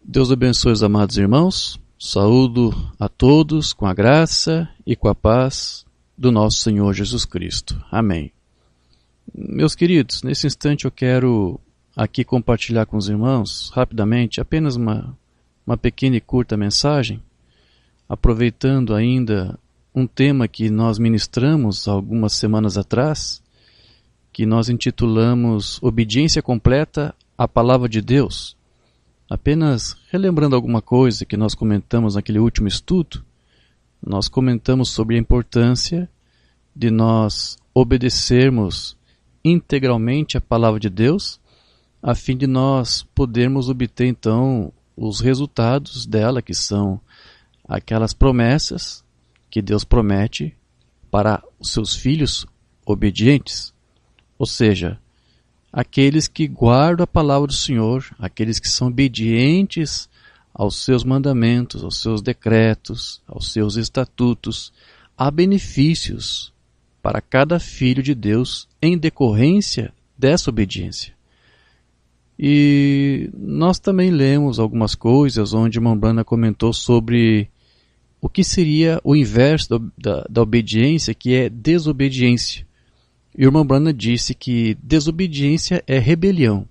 Deus abençoe os amados irmãos. Saúdo a todos com a graça e com a paz do nosso Senhor Jesus Cristo. Amém. Meus queridos, nesse instante eu quero aqui compartilhar com os irmãos, rapidamente, apenas uma pequena e curta mensagem, aproveitando ainda um tema que nós ministramos algumas semanas atrás, que nós intitulamos Obediência Completa à Palavra de Deus. Apenas relembrando alguma coisa que nós comentamos naquele último estudo, nós comentamos sobre a importância de nós obedecermos integralmente a Palavra de Deus, a fim de nós podermos obter então os resultados dela, que são aquelas promessas que Deus promete para os seus filhos obedientes, ou seja, aqueles que guardam a palavra do Senhor, aqueles que são obedientes aos seus mandamentos, aos seus decretos, aos seus estatutos. Há benefícios para cada filho de Deus em decorrência dessa obediência. E nós também lemos algumas coisas onde irmã Brana comentou sobre o que seria o inverso da obediência, que é desobediência. E o irmão Brana disse que desobediência é rebelião.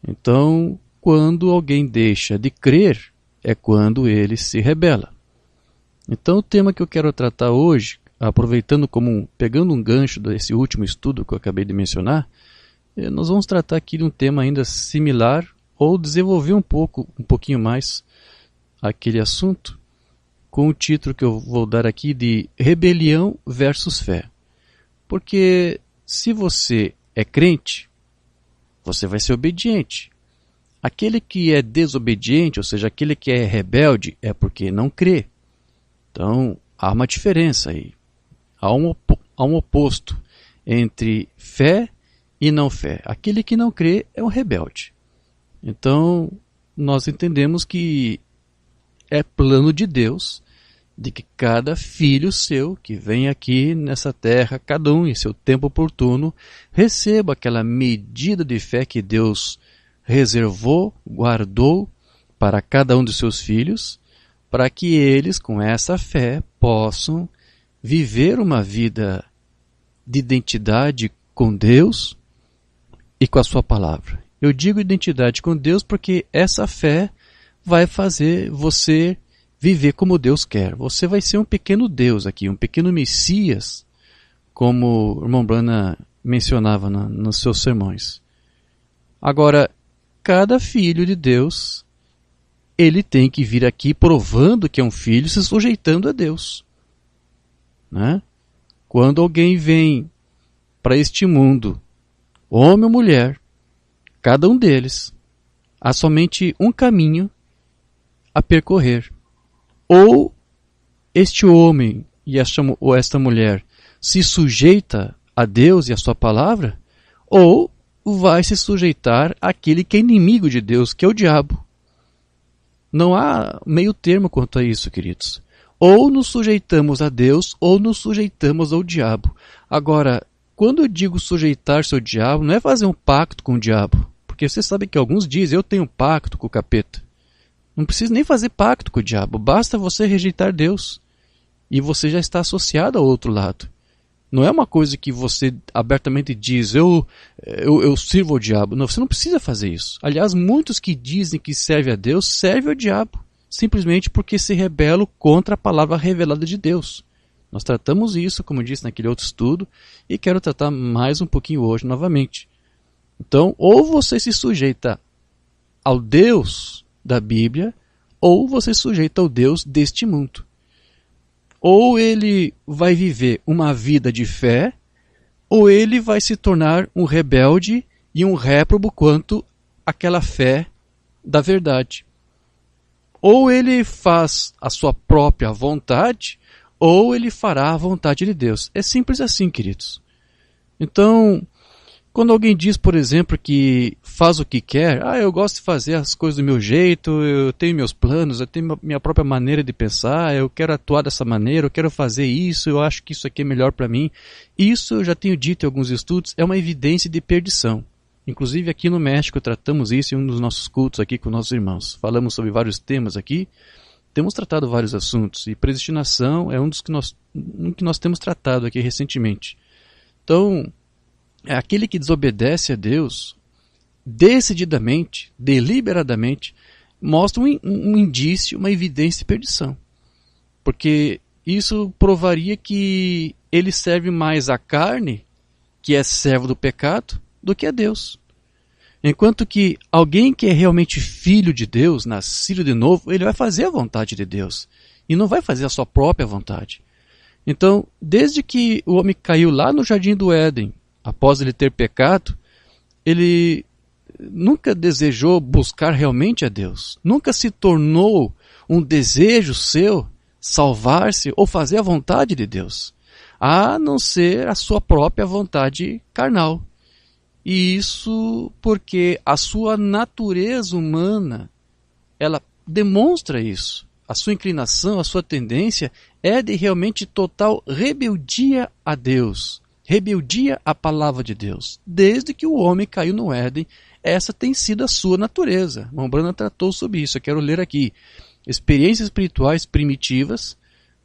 Então, quando alguém deixa de crer, é quando ele se rebela. Então, o tema que eu quero tratar hoje, aproveitando pegando um gancho desse último estudo que eu acabei de mencionar, nós vamos tratar aqui de um tema ainda similar, ou desenvolver um pouquinho mais aquele assunto, com o título que eu vou dar aqui de Rebelião versus Fé. Porque se você é crente, você vai ser obediente. Aquele que é desobediente, ou seja, aquele que é rebelde, é porque não crê. Então, há uma diferença aí. Há um oposto entre fé e não fé. Aquele que não crê é um rebelde. Então, nós entendemos que é plano de Deus de que cada filho seu que vem aqui nessa terra, cada um em seu tempo oportuno, receba aquela medida de fé que Deus reservou, guardou para cada um dos seus filhos, para que eles, com essa fé, possam viver uma vida de identidade com Deus e com a sua palavra. Eu digo identidade com Deus porque essa fé vai fazer você viver como Deus quer. Você vai ser um pequeno Deus aqui, um pequeno Messias, como o irmão Brana mencionava nos seus sermões. Agora, cada filho de Deus, ele tem que vir aqui provando que é um filho, se sujeitando a Deus. Né? Quando alguém vem para este mundo, homem ou mulher, cada um deles, há somente um caminho a percorrer. Ou este homem ou esta mulher se sujeita a Deus e a sua palavra, ou vai se sujeitar àquele que é inimigo de Deus, que é o diabo. Não há meio termo quanto a isso, queridos. Ou nos sujeitamos a Deus, ou nos sujeitamos ao diabo. Agora, quando eu digo sujeitar-se ao diabo, não é fazer um pacto com o diabo. Porque você sabe que alguns dizem, eu tenho um pacto com o capeta. Não precisa nem fazer pacto com o diabo, basta você rejeitar Deus. E você já está associado ao outro lado. Não é uma coisa que você abertamente diz, eu sirvo ao diabo. Não, você não precisa fazer isso. Aliás, muitos que dizem que servem a Deus, servem ao diabo. Simplesmente porque se rebelam contra a palavra revelada de Deus. Nós tratamos isso, como disse naquele outro estudo, e quero tratar mais um pouquinho hoje novamente. Então, ou você se sujeita ao Deus da Bíblia, ou você sujeita ao Deus deste mundo. Ou ele vai viver uma vida de fé, ou ele vai se tornar um rebelde e um réprobo quanto àquela fé da verdade. Ou ele faz a sua própria vontade, ou ele fará a vontade de Deus. É simples assim, queridos. Então, quando alguém diz, por exemplo, que faz o que quer, eu gosto de fazer as coisas do meu jeito, eu tenho meus planos, eu tenho minha própria maneira de pensar, eu quero atuar dessa maneira, eu quero fazer isso, eu acho que isso aqui é melhor para mim. Isso, eu já tenho dito em alguns estudos, é uma evidência de perdição. Inclusive aqui no México tratamos isso em um dos nossos cultos aqui com nossos irmãos. Falamos sobre vários temas aqui, temos tratado vários assuntos, e predestinação é um que nós temos tratado aqui recentemente. Então, aquele que desobedece a Deus, decididamente, deliberadamente, mostra um indício, uma evidência de perdição. Porque isso provaria que ele serve mais à carne, que é servo do pecado, do que a Deus. Enquanto que alguém que é realmente filho de Deus, nascido de novo, ele vai fazer a vontade de Deus. E não vai fazer a sua própria vontade. Então, desde que o homem caiu lá no Jardim do Éden, após ele ter pecado, ele nunca desejou buscar realmente a Deus. Nunca se tornou um desejo seu salvar-se ou fazer a vontade de Deus, a não ser a sua própria vontade carnal. E isso porque a sua natureza humana, ela demonstra isso. A sua inclinação, a sua tendência é de realmente total rebeldia a Deus, rebeldia à palavra de Deus. Desde que o homem caiu no Éden, essa tem sido a sua natureza. Mombrana tratou sobre isso, eu quero ler aqui. Experiências Espirituais Primitivas,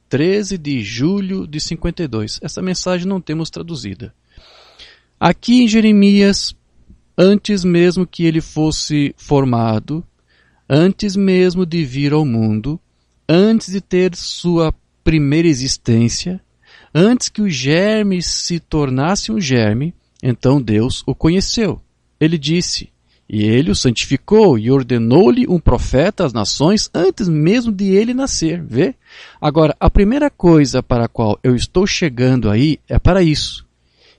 13 de julho de 52. Essa mensagem não temos traduzida. Aqui em Jeremias, antes mesmo que ele fosse formado, antes mesmo de vir ao mundo, antes de ter sua primeira existência, antes que o germe se tornasse um germe, então Deus o conheceu. Ele disse, e ele o santificou e ordenou-lhe um profeta às nações antes mesmo de ele nascer. Vê? Agora, a primeira coisa para a qual eu estou chegando aí é para isso,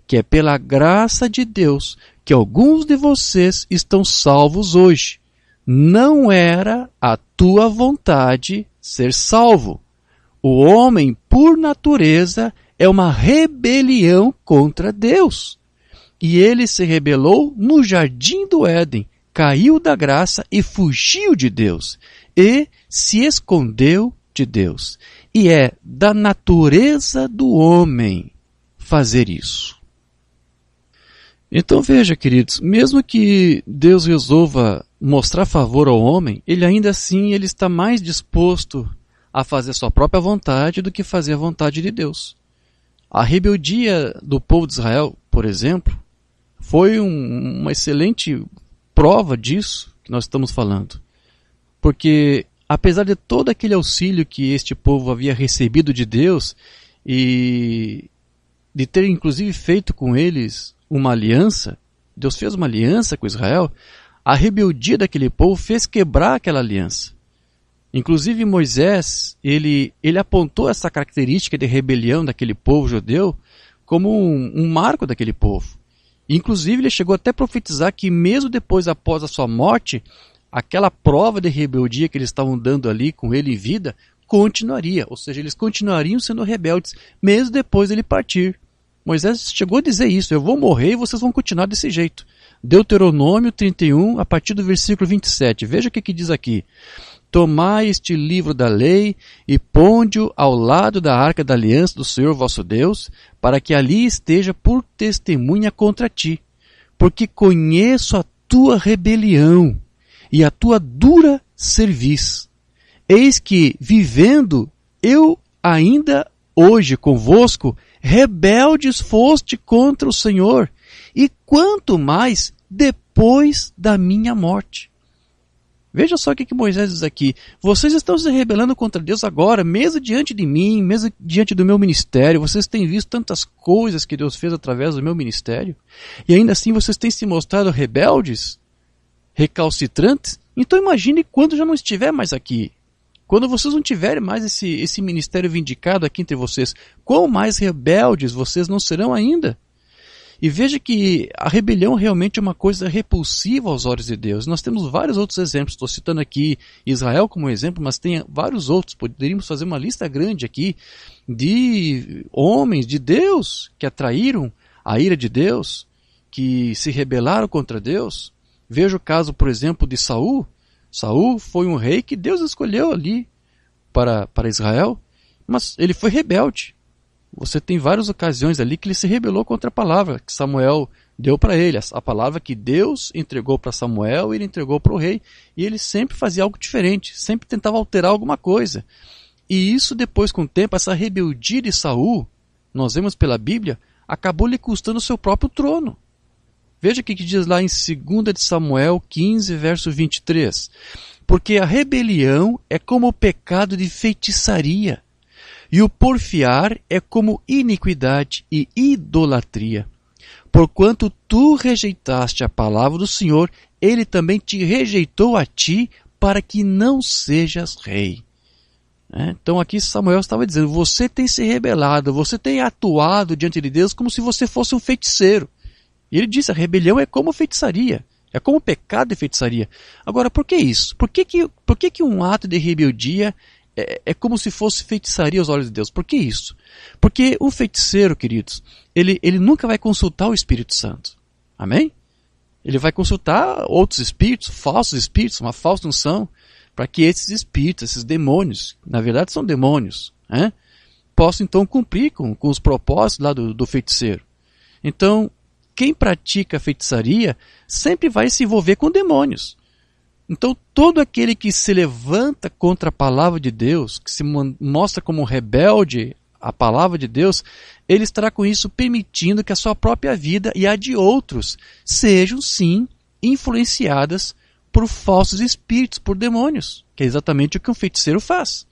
que é pela graça de Deus que alguns de vocês estão salvos hoje. Não era a tua vontade ser salvo. O homem, por natureza, é uma rebelião contra Deus. E ele se rebelou no jardim do Éden, caiu da graça e fugiu de Deus, e se escondeu de Deus. E é da natureza do homem fazer isso. Então veja, queridos, mesmo que Deus resolva mostrar favor ao homem, ele ainda assim ele está mais disposto a fazer sua própria vontade do que fazer a vontade de Deus. A rebeldia do povo de Israel, por exemplo, foi uma excelente prova disso que nós estamos falando. Porque, apesar de todo aquele auxílio que este povo havia recebido de Deus e de ter inclusive feito com eles uma aliança, Deus fez uma aliança com Israel, a rebeldia daquele povo fez quebrar aquela aliança. Inclusive Moisés, ele apontou essa característica de rebelião daquele povo judeu como um marco daquele povo. Inclusive ele chegou até a profetizar que mesmo depois, após a sua morte, aquela prova de rebeldia que eles estavam dando ali com ele em vida, continuaria. Ou seja, eles continuariam sendo rebeldes, mesmo depois dele partir. Moisés chegou a dizer isso, eu vou morrer e vocês vão continuar desse jeito. Deuteronômio 31, a partir do versículo 27. Veja o que diz aqui. Tomai este livro da lei e ponde-o ao lado da arca da aliança do Senhor vosso Deus, para que ali esteja por testemunha contra ti. Porque conheço a tua rebelião e a tua dura cerviz. Eis que, vivendo eu ainda hoje convosco, rebeldes foste contra o Senhor, e quanto mais depois da minha morte. Veja só o que Moisés diz aqui. Vocês estão se rebelando contra Deus agora, mesmo diante de mim, mesmo diante do meu ministério. Vocês têm visto tantas coisas que Deus fez através do meu ministério. E ainda assim vocês têm se mostrado rebeldes, recalcitrantes. Então imagine quando já não estiver mais aqui. Quando vocês não tiverem mais esse ministério vindicado aqui entre vocês, quão mais rebeldes vocês não serão ainda? E veja que a rebelião realmente é uma coisa repulsiva aos olhos de Deus. Nós temos vários outros exemplos. Estou citando aqui Israel como exemplo, mas tem vários outros. Poderíamos fazer uma lista grande aqui de homens de Deus que atraíram a ira de Deus, que se rebelaram contra Deus. Veja o caso, por exemplo, de Saul. Saul foi um rei que Deus escolheu ali para Israel, mas ele foi rebelde. Você tem várias ocasiões ali que ele se rebelou contra a palavra, que Samuel Deu para ele a palavra que Deus entregou para Samuel, ele entregou para o rei, e ele sempre fazia algo diferente, sempre tentava alterar alguma coisa. E isso depois, com o tempo, essa rebeldia de Saul, nós vemos pela Bíblia, acabou lhe custando o seu próprio trono. Veja o que diz lá em 2 de Samuel 15, verso 23. Porque a rebelião é como o pecado de feitiçaria, e o porfiar é como iniquidade e idolatria. Porquanto tu rejeitaste a palavra do Senhor, ele também te rejeitou a ti, para que não sejas rei. Então aqui Samuel estava dizendo, você tem se rebelado, você tem atuado diante de Deus como se você fosse um feiticeiro. E ele disse, a rebelião é como feitiçaria, é como pecado de feitiçaria. Agora, por que isso? Por que um ato de rebeldia é como se fosse feitiçaria aos olhos de Deus? Por que isso? Porque um feiticeiro, queridos, ele nunca vai consultar o Espírito Santo. Amém? Ele vai consultar outros espíritos, falsos espíritos, uma falsa unção, para que esses espíritos, esses demônios, na verdade são demônios, possam então cumprir com os propósitos lá do feiticeiro. Então, quem pratica feitiçaria sempre vai se envolver com demônios. Então, todo aquele que se levanta contra a palavra de Deus, que se mostra como rebelde à palavra de Deus, ele estará com isso permitindo que a sua própria vida e a de outros sejam, sim, influenciadas por falsos espíritos, por demônios, que é exatamente o que um feiticeiro faz.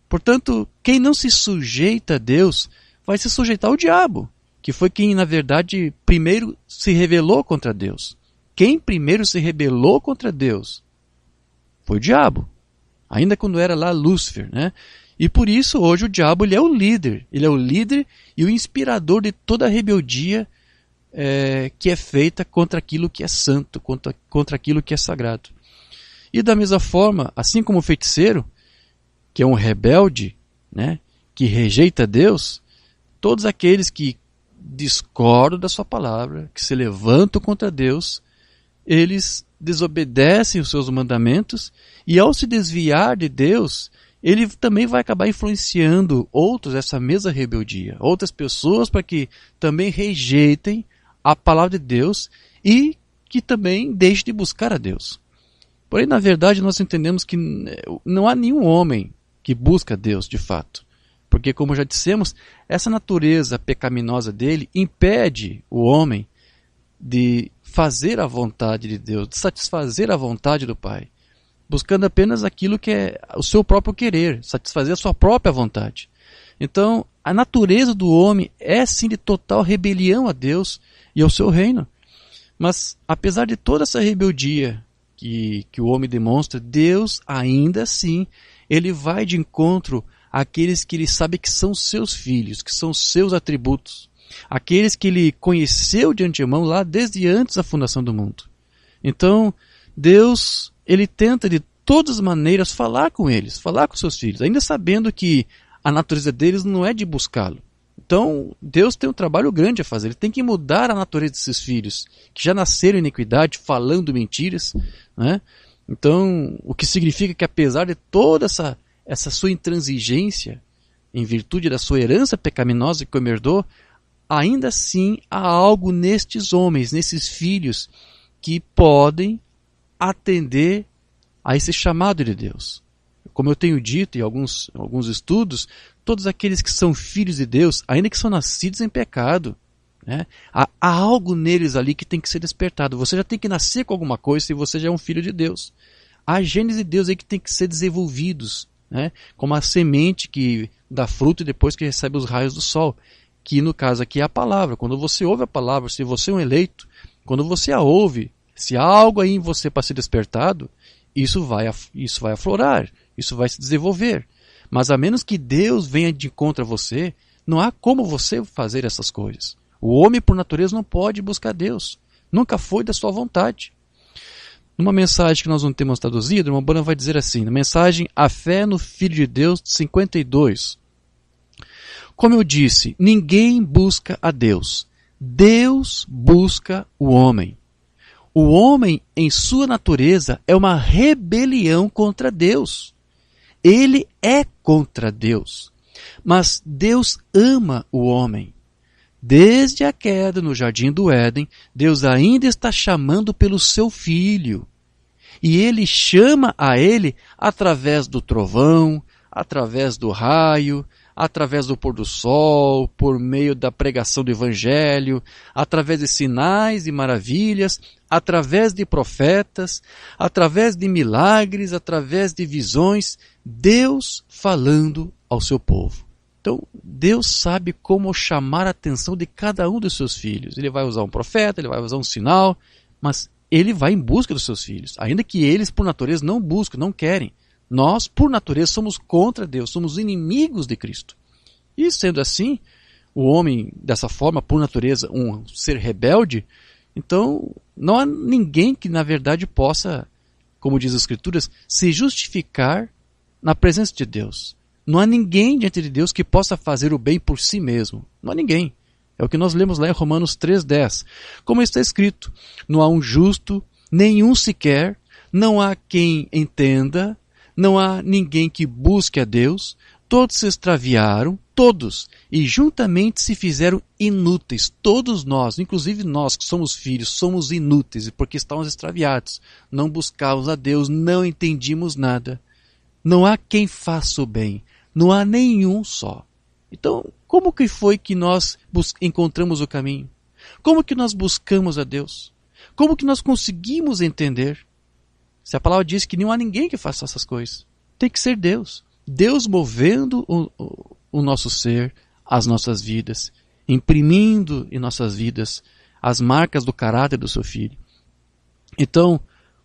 Portanto, quem não se sujeita a Deus vai se sujeitar ao diabo, que foi quem, na verdade, primeiro se rebelou contra Deus. Quem primeiro se rebelou contra Deus foi o diabo, ainda quando era lá Lúcifer, E por isso, hoje, o diabo ele é o líder e o inspirador de toda a rebeldia que é feita contra aquilo que é santo, contra aquilo que é sagrado. E da mesma forma, assim como o feiticeiro, que é um rebelde, que rejeita Deus, todos aqueles que discordam da sua palavra, que se levantam contra Deus, eles desobedecem os seus mandamentos, e ao se desviar de Deus, ele também vai acabar influenciando outros essa mesma rebeldia, outras pessoas para que também rejeitem a palavra de Deus e que também deixem de buscar a Deus. Porém, na verdade, nós entendemos que não há nenhum homem que busca Deus de fato. Porque, como já dissemos, essa natureza pecaminosa dele impede o homem de fazer a vontade de Deus, de satisfazer a vontade do Pai, buscando apenas aquilo que é o seu próprio querer, satisfazer a sua própria vontade. Então, a natureza do homem é sim de total rebelião a Deus e ao seu reino. Mas, apesar de toda essa rebeldia que o homem demonstra, Deus ainda assim, ele vai de encontro àqueles que ele sabe que são seus filhos, que são seus atributos, aqueles que ele conheceu de antemão lá desde antes da fundação do mundo. Então, Deus, ele tenta de todas as maneiras falar com eles, falar com seus filhos, ainda sabendo que a natureza deles não é de buscá-lo. Então, Deus tem um trabalho grande a fazer. Ele tem que mudar a natureza desses filhos, que já nasceram em iniquidade, falando mentiras. Então, o que significa que apesar de toda essa sua intransigência, em virtude da sua herança pecaminosa que o herdou, ainda assim há algo nestes homens, nesses filhos, que podem atender a esse chamado de Deus. Como eu tenho dito em alguns estudos, todos aqueles que são filhos de Deus, ainda que são nascidos em pecado, há algo neles ali que tem que ser despertado. Você já tem que nascer com alguma coisa se você já é um filho de Deus. Há genes de Deus aí que tem que ser desenvolvidos, como a semente que dá fruto depois que recebe os raios do sol, que no caso aqui é a palavra. Quando você ouve a palavra, se você é um eleito, quando você a ouve, se há algo aí em você para ser despertado, isso vai aflorar, isso vai se desenvolver. Mas a menos que Deus venha de encontro a você, não há como você fazer essas coisas. O homem, por natureza, não pode buscar Deus. Nunca foi da sua vontade. Numa mensagem que nós não temos traduzido, o irmão Branham vai dizer assim, na mensagem A Fé no Filho de Deus, 52. Como eu disse, ninguém busca a Deus. Deus busca o homem. O homem, em sua natureza, é uma rebelião contra Deus. Ele é contra Deus. Mas Deus ama o homem. Desde a queda no jardim do Éden, Deus ainda está chamando pelo seu filho. E ele chama a ele através do trovão, através do raio, através do pôr do sol, por meio da pregação do evangelho, através de sinais e maravilhas, através de profetas, através de milagres, através de visões, Deus falando ao seu povo. Então, Deus sabe como chamar a atenção de cada um dos seus filhos. Ele vai usar um profeta, ele vai usar um sinal, mas ele vai em busca dos seus filhos, ainda que eles, por natureza, não buscam, não querem. Nós, por natureza, somos contra Deus, somos inimigos de Cristo. E sendo assim, o homem, dessa forma, por natureza, um ser rebelde, então não há ninguém que, na verdade, possa, como diz as Escrituras, se justificar na presença de Deus. Não há ninguém diante de Deus que possa fazer o bem por si mesmo. Não há ninguém. É o que nós lemos lá em Romanos 3,10. Como está escrito, não há um justo, nenhum sequer, não há quem entenda, não há ninguém que busque a Deus, todos se extraviaram, todos, e juntamente se fizeram inúteis. Todos nós, inclusive nós que somos filhos, somos inúteis, porque estávamos extraviados. Não buscávamos a Deus, não entendíamos nada. Não há quem faça o bem, não há nenhum só. Então, como que foi que nós encontramos o caminho? Como que nós buscamos a Deus? Como que nós conseguimos entender? Se a palavra diz que não há ninguém que faça essas coisas, tem que ser Deus. Deus movendo o nosso ser, as nossas vidas, imprimindo em nossas vidas as marcas do caráter do seu Filho. Então,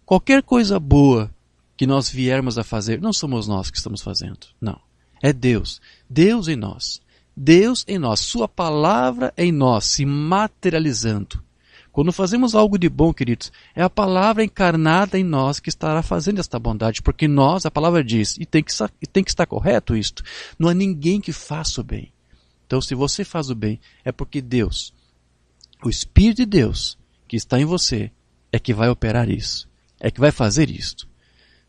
qualquer coisa boa que nós viermos a fazer, não somos nós que estamos fazendo, não. É Deus. Deus em nós. Deus em nós. Sua palavra em nós, se materializando. Quando fazemos algo de bom, queridos, é a palavra encarnada em nós que estará fazendo esta bondade, porque nós, a palavra diz, e tem que estar correto isto, não há ninguém que faça o bem. Então, se você faz o bem, é porque Deus, o Espírito de Deus que está em você, é que vai operar isso, é que vai fazer isto.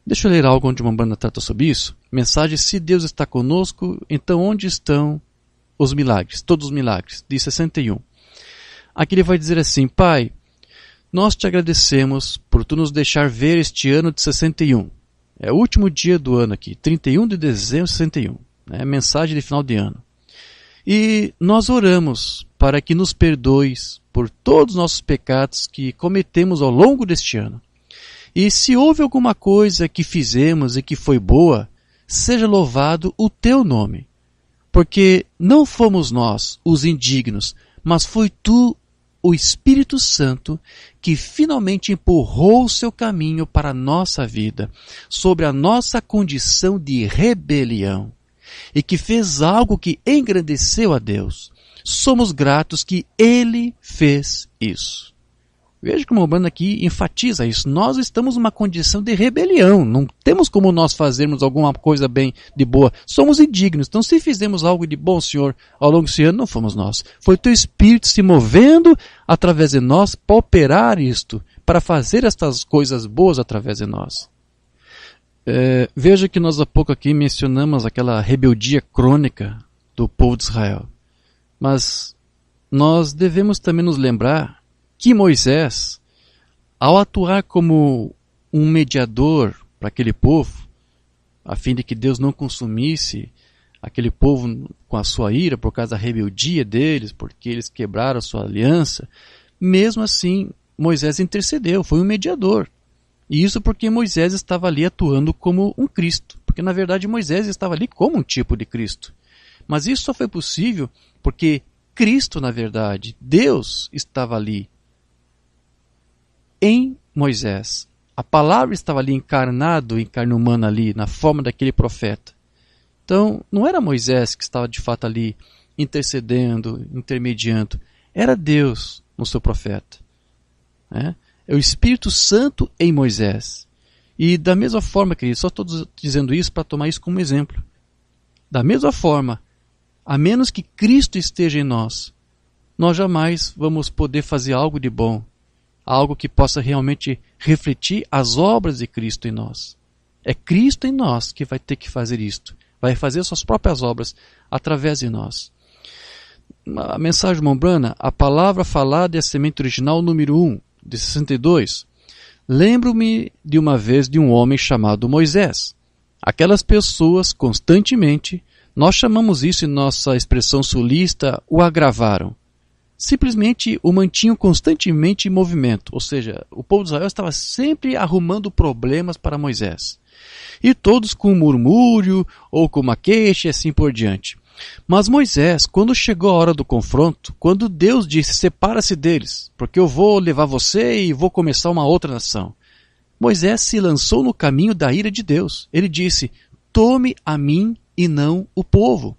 Deixa eu ler algo onde uma banda trata sobre isso. Mensagem: se Deus está conosco, então onde estão os milagres? Todos os milagres. De 61. Aqui ele vai dizer assim: Pai, nós te agradecemos por tu nos deixar ver este ano de 61. É o último dia do ano aqui, 31 de dezembro de 61. É mensagem de final de ano. E nós oramos para que nos perdoes por todos os nossos pecados que cometemos ao longo deste ano. E se houve alguma coisa que fizemos e que foi boa, seja louvado o teu nome. Porque não fomos nós os indignos, mas foi tu, o Espírito Santo, que finalmente empurrou o seu caminho para a nossa vida, sobre a nossa condição de rebelião, e que fez algo que engrandeceu a Deus. Somos gratos que Ele fez isso. Veja como o Umbanda aqui enfatiza isso. Nós estamos numa condição de rebelião. Não temos como nós fazermos alguma coisa bem de boa. Somos indignos. Então, se fizemos algo de bom, Senhor, ao longo desse ano, não fomos nós. Foi o Teu Espírito se movendo através de nós para operar isto, para fazer estas coisas boas através de nós. Veja que nós há pouco aqui mencionamos aquela rebeldia crônica do povo de Israel. Mas nós devemos também nos lembrar que Moisés, ao atuar como um mediador para aquele povo, a fim de que Deus não consumisse aquele povo com a sua ira por causa da rebeldia deles, porque eles quebraram a sua aliança, mesmo assim Moisés intercedeu, foi um mediador. E isso porque Moisés estava ali atuando como um Cristo, porque na verdade Moisés estava ali como um tipo de Cristo. Mas isso só foi possível porque Cristo, na verdade, Deus estava ali em Moisés. A palavra estava ali encarnado, em carne humana ali, na forma daquele profeta. Então, não era Moisés que estava de fato ali intercedendo, intermediando. Era Deus no seu profeta. É o Espírito Santo em Moisés. E da mesma forma, querido, só estou dizendo isso para tomar isso como exemplo. Da mesma forma, a menos que Cristo esteja em nós, nós jamais vamos poder fazer algo de bom, algo que possa realmente refletir as obras de Cristo em nós. É Cristo em nós que vai ter que fazer isto. Vai fazer suas próprias obras através de nós. A mensagem Mombrana, a palavra falada é a semente original número 1, de 62. Lembro-me de uma vez de um homem chamado Moisés. Aquelas pessoas constantemente, nós chamamos isso em nossa expressão sulista, o agravaram. Simplesmente o mantinham constantemente em movimento, ou seja, o povo de Israel estava sempre arrumando problemas para Moisés. E todos com um murmúrio ou com uma queixa e assim por diante. Mas Moisés, quando chegou a hora do confronto, quando Deus disse, separa-se deles, porque eu vou levar você e vou começar uma outra nação. Moisés se lançou no caminho da ira de Deus. Ele disse, tome a mim e não o povo,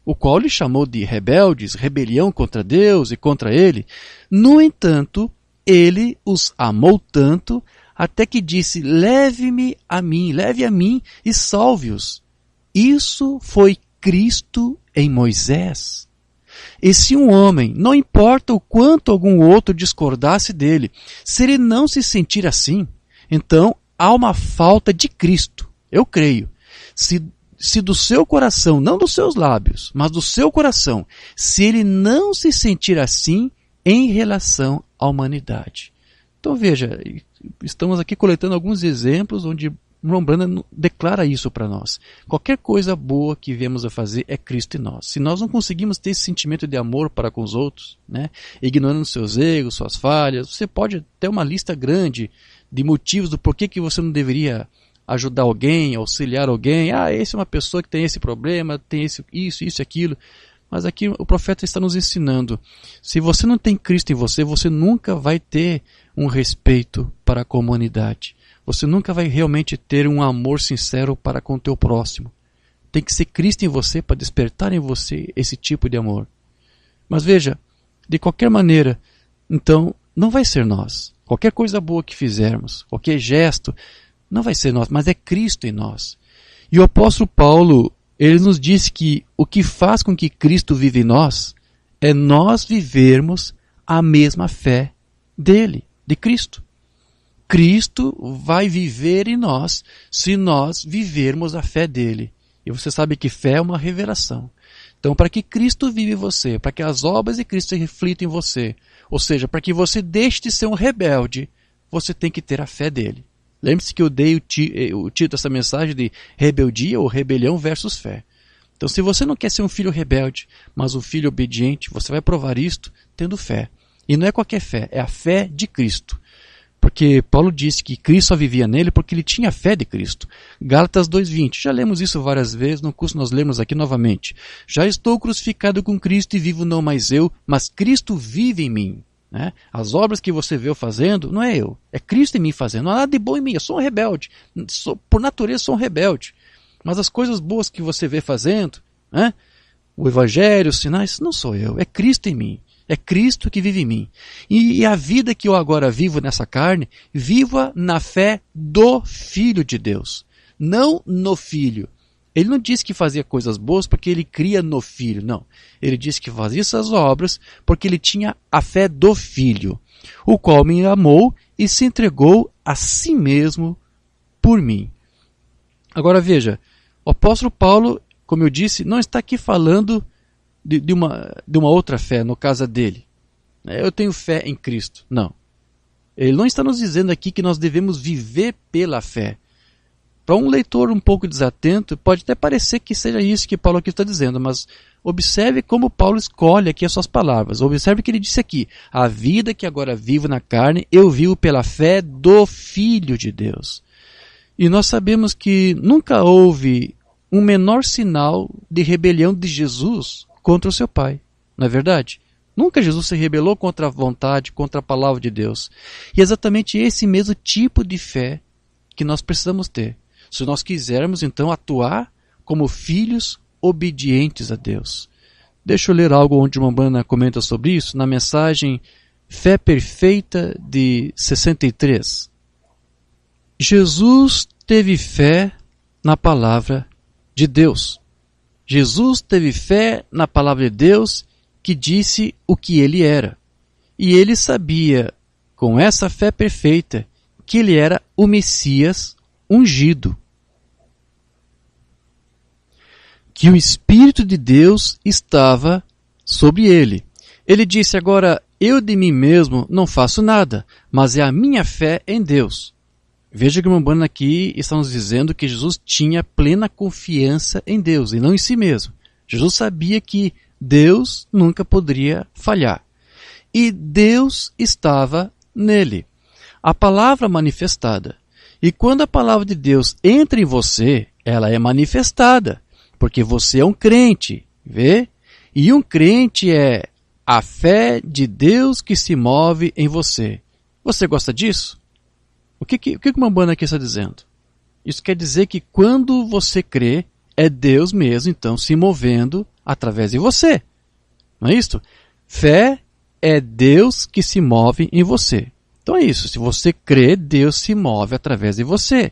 o qual lhe chamou de rebeldes, rebelião contra Deus e contra ele. No entanto, ele os amou tanto, até que disse, leve a mim e salve-os. Isso foi Cristo em Moisés. E se um homem, não importa o quanto algum outro discordasse dele, se ele não se sentir assim, então há uma falta de Cristo. Eu creio. Se do seu coração, não dos seus lábios, mas do seu coração, se ele não se sentir assim em relação à humanidade. Então veja, estamos aqui coletando alguns exemplos onde Mombrana declara isso para nós. Qualquer coisa boa que viemos a fazer é Cristo em nós. Se nós não conseguimos ter esse sentimento de amor para com os outros, ignorando seus erros, suas falhas, você pode ter uma lista grande de motivos do porquê que você não deveria ajudar alguém, auxiliar alguém. Esse é uma pessoa que tem esse problema, tem isso e aquilo. Mas aqui o profeta está nos ensinando. Se você não tem Cristo em você, você nunca vai ter um respeito para a comunidade. Você nunca vai realmente ter um amor sincero para com o teu próximo. Tem que ser Cristo em você para despertar em você esse tipo de amor. Mas veja, de qualquer maneira, então, não vai ser nós. Qualquer coisa boa que fizermos, qualquer gesto, não vai ser nós, mas é Cristo em nós. E o apóstolo Paulo, ele nos disse que o que faz com que Cristo vive em nós é nós vivermos a mesma fé dele, de Cristo. Cristo vai viver em nós se nós vivermos a fé dele. E você sabe que fé é uma revelação. Então, para que Cristo vive em você, para que as obras de Cristo se reflitam em você, ou seja, para que você deixe de ser um rebelde, você tem que ter a fé dele. Lembre-se que eu dei o título dessa mensagem de rebeldia ou rebelião versus fé. Então, se você não quer ser um filho rebelde, mas um filho obediente, você vai provar isto tendo fé. E não é qualquer fé, é a fé de Cristo. Porque Paulo disse que Cristo só vivia nele porque ele tinha a fé de Cristo. Gálatas 2:20. Já lemos isso várias vezes, não custa nós lermos aqui novamente. Já estou crucificado com Cristo e vivo não mais eu, mas Cristo vive em mim. As obras que você vê eu fazendo, não é eu. É Cristo em mim fazendo. Não há nada de bom em mim, eu sou um rebelde. Por natureza sou um rebelde. Mas as coisas boas que você vê fazendo, o evangelho, os sinais, não sou eu, é Cristo em mim. É Cristo que vive em mim. E a vida que eu agora vivo nessa carne, viva na fé do Filho de Deus. Não no Filho. Ele não disse que fazia coisas boas porque ele cria no Filho. Não. Ele disse que fazia essas obras porque ele tinha a fé do Filho, o qual me amou e se entregou a si mesmo por mim. Agora veja, o apóstolo Paulo, como eu disse, não está aqui falando de uma outra fé, no caso dele. Eu tenho fé em Cristo. Não. Ele não está nos dizendo aqui que nós devemos viver pela fé. Para um leitor um pouco desatento, pode até parecer que seja isso que Paulo aqui está dizendo, mas observe como Paulo escolhe aqui as suas palavras. Observe que ele disse aqui, a vida que agora vivo na carne, eu vivo pela fé do Filho de Deus. E nós sabemos que nunca houve um menor sinal de rebelião de Jesus contra o seu Pai, não é verdade? Nunca Jesus se rebelou contra a vontade, contra a palavra de Deus. E é exatamente esse mesmo tipo de fé que nós precisamos ter. Se nós quisermos, então, atuar como filhos obedientes a Deus. Deixa eu ler algo onde Mombrana comenta sobre isso, na mensagem Fé Perfeita de 63. Jesus teve fé na palavra de Deus. Jesus teve fé na palavra de Deus que disse o que ele era. E ele sabia, com essa fé perfeita, que ele era o Messias ungido. Que o Espírito de Deus estava sobre ele. Ele disse: agora, eu de mim mesmo não faço nada, mas é a minha fé em Deus. Veja que o irmão Branham aqui está nos dizendo que Jesus tinha plena confiança em Deus e não em si mesmo. Jesus sabia que Deus nunca poderia falhar. E Deus estava nele. A palavra manifestada. E quando a palavra de Deus entra em você, ela é manifestada, porque você é um crente, vê? E um crente é a fé de Deus que se move em você. Você gosta disso? O que o Mambana aqui está dizendo? Isso quer dizer que quando você crê, é Deus mesmo, então, se movendo através de você. Não é isso? Fé é Deus que se move em você. Então é isso. Se você crê, Deus se move através de você.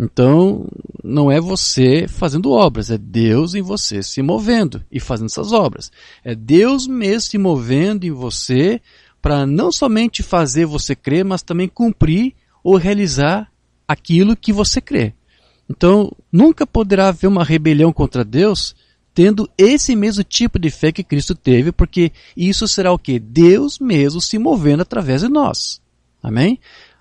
Então, não é você fazendo obras, é Deus em você se movendo e fazendo essas obras. É Deus mesmo se movendo em você para não somente fazer você crer, mas também cumprir ou realizar aquilo que você crê. Então, nunca poderá haver uma rebelião contra Deus tendo esse mesmo tipo de fé que Cristo teve, porque isso será o quê? Deus mesmo se movendo através de nós. Amém?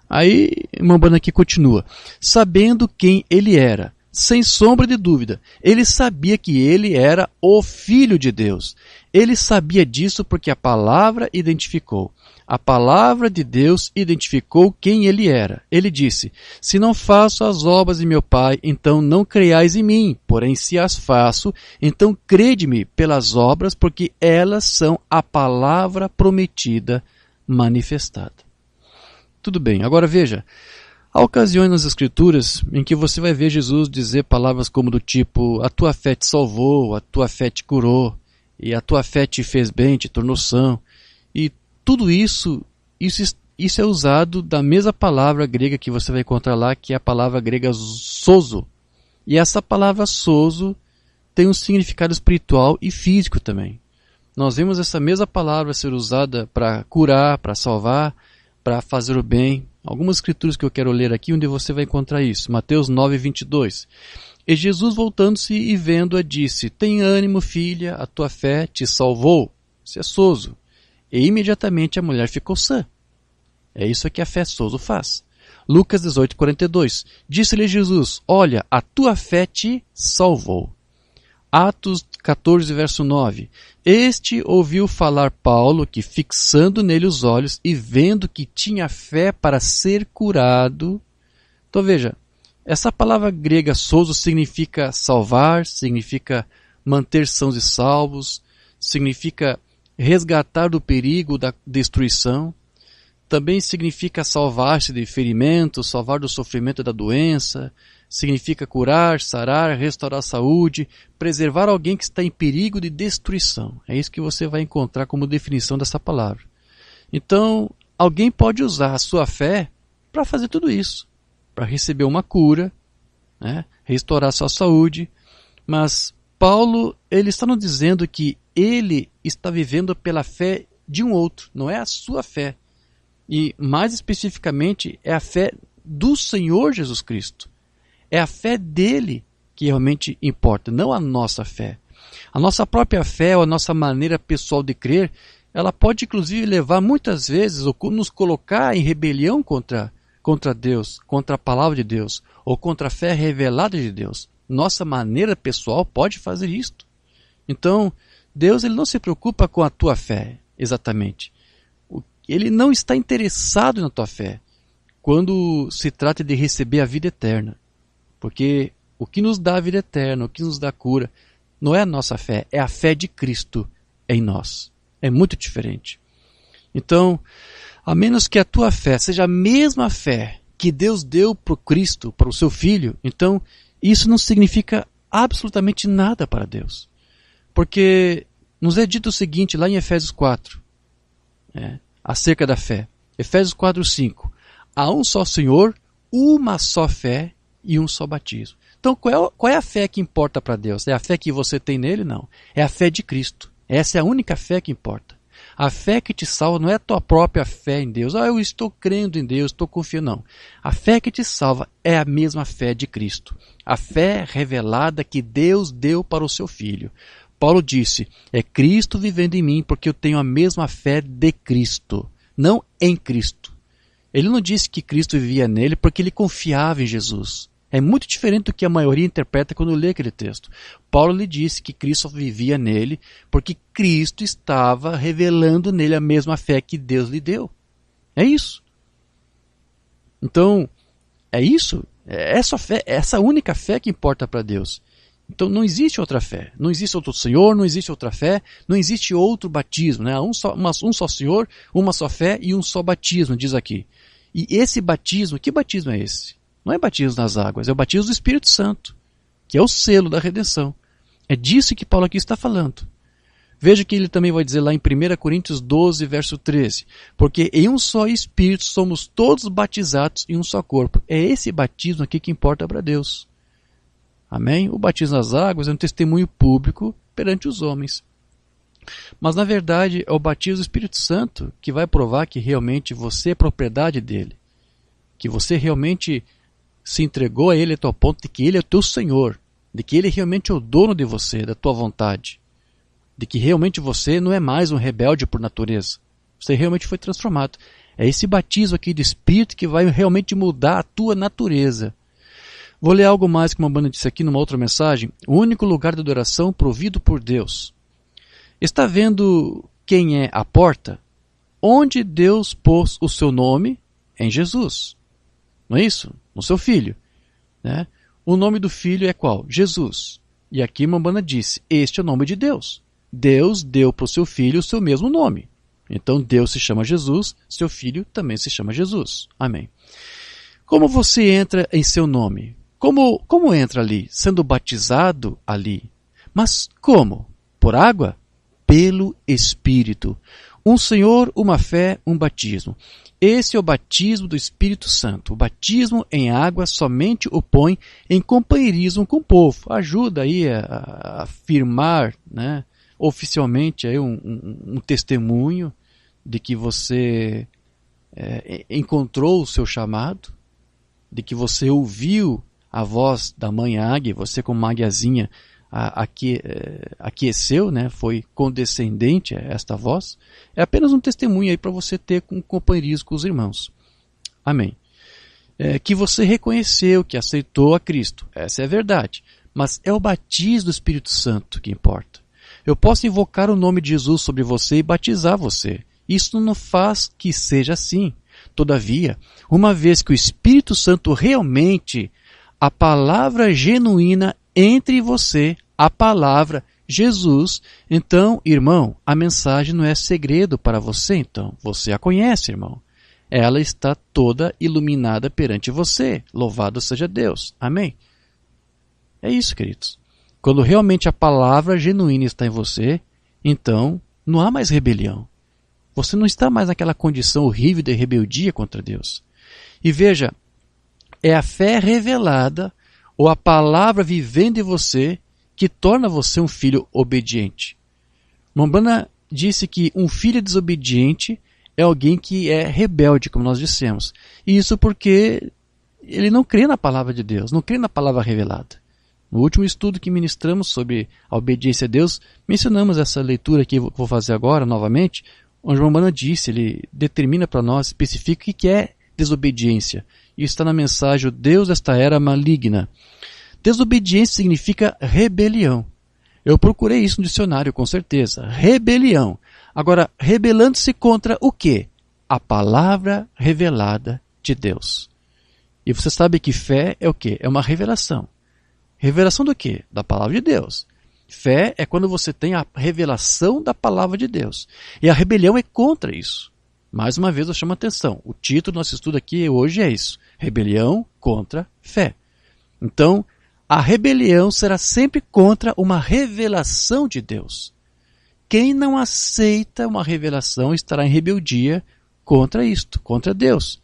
Aí, Mambana aqui continua. Sabendo quem ele era, sem sombra de dúvida, ele sabia que ele era o Filho de Deus. Ele sabia disso porque a palavra identificou. A palavra de Deus identificou quem ele era. Ele disse: se não faço as obras de meu Pai, então não creiais em mim. Porém, se as faço, então crede-me pelas obras, porque elas são a palavra prometida manifestada. Tudo bem, agora veja, há ocasiões nas Escrituras em que você vai ver Jesus dizer palavras como do tipo: a tua fé te salvou, a tua fé te curou, e a tua fé te fez bem, te tornou são. E tudo isso é usado da mesma palavra grega que você vai encontrar lá, que é a palavra grega sozo. E essa palavra sozo tem um significado espiritual e físico também. Nós vemos essa mesma palavra ser usada para curar, para salvar, para fazer o bem. Algumas escrituras que eu quero ler aqui, onde você vai encontrar isso. Mateus 9, 22. E Jesus, voltando-se e vendo-a, disse: tem ânimo, filha, a tua fé te salvou. Isso é sozo. E imediatamente a mulher ficou sã. É isso que a fé sozo faz. Lucas 18, 42. Disse-lhe Jesus: olha, a tua fé te salvou. Atos 14, verso 9. Este ouviu falar Paulo, que fixando nele os olhos e vendo que tinha fé para ser curado. Então veja, essa palavra grega sozo significa salvar, significa manter sãos e salvos, significa resgatar do perigo da destruição. Também significa salvar-se de ferimentos, salvar do sofrimento da doença. Significa curar, sarar, restaurar a saúde, preservar alguém que está em perigo de destruição. É isso que você vai encontrar como definição dessa palavra. Então, alguém pode usar a sua fé para fazer tudo isso. Para receber uma cura, né? Restaurar a sua saúde. Mas Paulo, ele está nos dizendo que ele está vivendo pela fé de um outro, não é a sua fé. E mais especificamente é a fé do Senhor Jesus Cristo. É a fé dele que realmente importa, não a nossa fé. A nossa própria fé ou a nossa maneira pessoal de crer, ela pode inclusive levar muitas vezes ou nos colocar em rebelião contra Deus, contra a palavra de Deus, ou contra a fé revelada de Deus. Nossa maneira pessoal pode fazer isto. Então, Deus, ele não se preocupa com a tua fé, exatamente. Ele não está interessado na tua fé quando se trata de receber a vida eterna. Porque o que nos dá a vida eterna, o que nos dá a cura, não é a nossa fé, é a fé de Cristo em nós. É muito diferente. Então, a menos que a tua fé seja a mesma fé que Deus deu para o Cristo, para o seu Filho, então isso não significa absolutamente nada para Deus. Porque nos é dito o seguinte lá em Efésios 4, acerca da fé. Efésios 4, 5. Há um só Senhor, uma só fé e um só batismo. Então, qual é a fé que importa para Deus? É a fé que você tem nele? Não. É a fé de Cristo. Essa é a única fé que importa. A fé que te salva não é a tua própria fé em Deus. Eu estou crendo em Deus, estou confiando. Não. A fé que te salva é a mesma fé de Cristo. A fé revelada que Deus deu para o seu Filho. Paulo disse, é Cristo vivendo em mim porque eu tenho a mesma fé de Cristo, não em Cristo. Ele não disse que Cristo vivia nele porque ele confiava em Jesus. É muito diferente do que a maioria interpreta quando lê aquele texto. Paulo lhe disse que Cristo vivia nele porque Cristo estava revelando nele a mesma fé que Deus lhe deu. É isso. Então, é isso. É essa fé, essa única fé que importa para Deus. Então não existe outra fé. Não existe outro Senhor, não existe outra fé, não existe outro batismo. Né? Um só Senhor, uma só fé e um só batismo, diz aqui. E esse batismo, que batismo é esse? Não é batismo nas águas, é o batismo do Espírito Santo, que é o selo da redenção. É disso que Paulo aqui está falando. Veja que ele também vai dizer lá em 1 Coríntios 12, verso 13. Porque em um só Espírito somos todos batizados em um só corpo. É esse batismo aqui que importa para Deus. Amém? O batismo nas águas é um testemunho público perante os homens. Mas na verdade é o batismo do Espírito Santo que vai provar que realmente você é propriedade dele. Que você realmente se entregou a ele até o ponto de que ele é o teu Senhor. De que ele realmente é o dono de você, da tua vontade. De que realmente você não é mais um rebelde por natureza. Você realmente foi transformado. É esse batismo aqui de Espírito que vai realmente mudar a tua natureza. Vou ler algo mais que uma banda disse aqui numa outra mensagem. O único lugar de adoração provido por Deus. Está vendo quem é a porta? Onde Deus pôs o seu nome? Em Jesus. Não é isso? No seu filho. Né? O nome do filho é qual? Jesus. E aqui uma banda disse, este é o nome de Deus. Deus deu para o seu filho o seu mesmo nome. Então Deus se chama Jesus, seu filho também se chama Jesus. Amém. Como você entra em seu nome? Como entra ali? Sendo batizado ali. Mas como? Por água? Pelo Espírito. Um Senhor, uma fé, um batismo. Esse é o batismo do Espírito Santo. O batismo em água somente o põe em companheirismo com o povo. Ajuda aí a afirmar, né, oficialmente aí um testemunho de que você encontrou o seu chamado, de que você ouviu a voz da mãe águia, você como uma águiazinha aqueceu, né, foi condescendente a esta voz. É apenas um testemunho aí para você ter um companheirismo com os irmãos. Amém. Que você reconheceu, que aceitou a Cristo. Essa é a verdade. Mas é o batismo do Espírito Santo que importa. Eu posso invocar o nome de Jesus sobre você e batizar você. Isso não faz que seja assim. Todavia, uma vez que o Espírito Santo realmente, a palavra genuína entre você, a palavra Jesus, então, irmão, a mensagem não é segredo para você, então. Você a conhece, irmão. Ela está toda iluminada perante você. Louvado seja Deus. Amém? É isso, queridos. Quando realmente a palavra genuína está em você, então não há mais rebelião. Você não está mais naquela condição horrível de rebeldia contra Deus. E veja, é a fé revelada ou a palavra vivendo em você que torna você um filho obediente. Mombrana disse que um filho desobediente é alguém que é rebelde, como nós dissemos. E isso porque ele não crê na palavra de Deus, não crê na palavra revelada. No último estudo que ministramos sobre a obediência a Deus, mencionamos essa leitura que eu vou fazer agora novamente, onde Mombrana disse, ele determina para nós, especifica o que é desobediência. Isso está na mensagem, o Deus desta era maligna. Desobediência significa rebelião. Eu procurei isso no dicionário, com certeza. Rebelião. Agora, rebelando-se contra o quê? A palavra revelada de Deus. E você sabe que fé é o quê? É uma revelação. Revelação do quê? Da palavra de Deus. Fé é quando você tem a revelação da palavra de Deus. E a rebelião é contra isso. Mais uma vez eu chamo a atenção. O título do nosso estudo aqui hoje é isso. Rebelião contra fé. Então, a rebelião será sempre contra uma revelação de Deus. Quem não aceita uma revelação estará em rebeldia contra isto, contra Deus.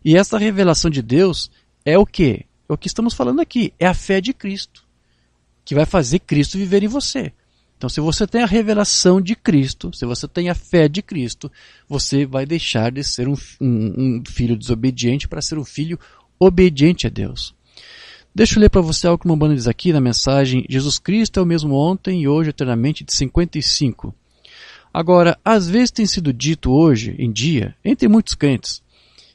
E essa revelação de Deus é o quê? É o que estamos falando aqui. É a fé de Cristo, que vai fazer Cristo viver em você. Então, se você tem a revelação de Cristo, se você tem a fé de Cristo, você vai deixar de ser um filho desobediente para ser um filho obediente a Deus. Deixa eu ler para você algo que o Umbanda diz aqui na mensagem Jesus Cristo é o mesmo ontem e hoje eternamente de 55. Agora, às vezes tem sido dito hoje em dia, entre muitos crentes,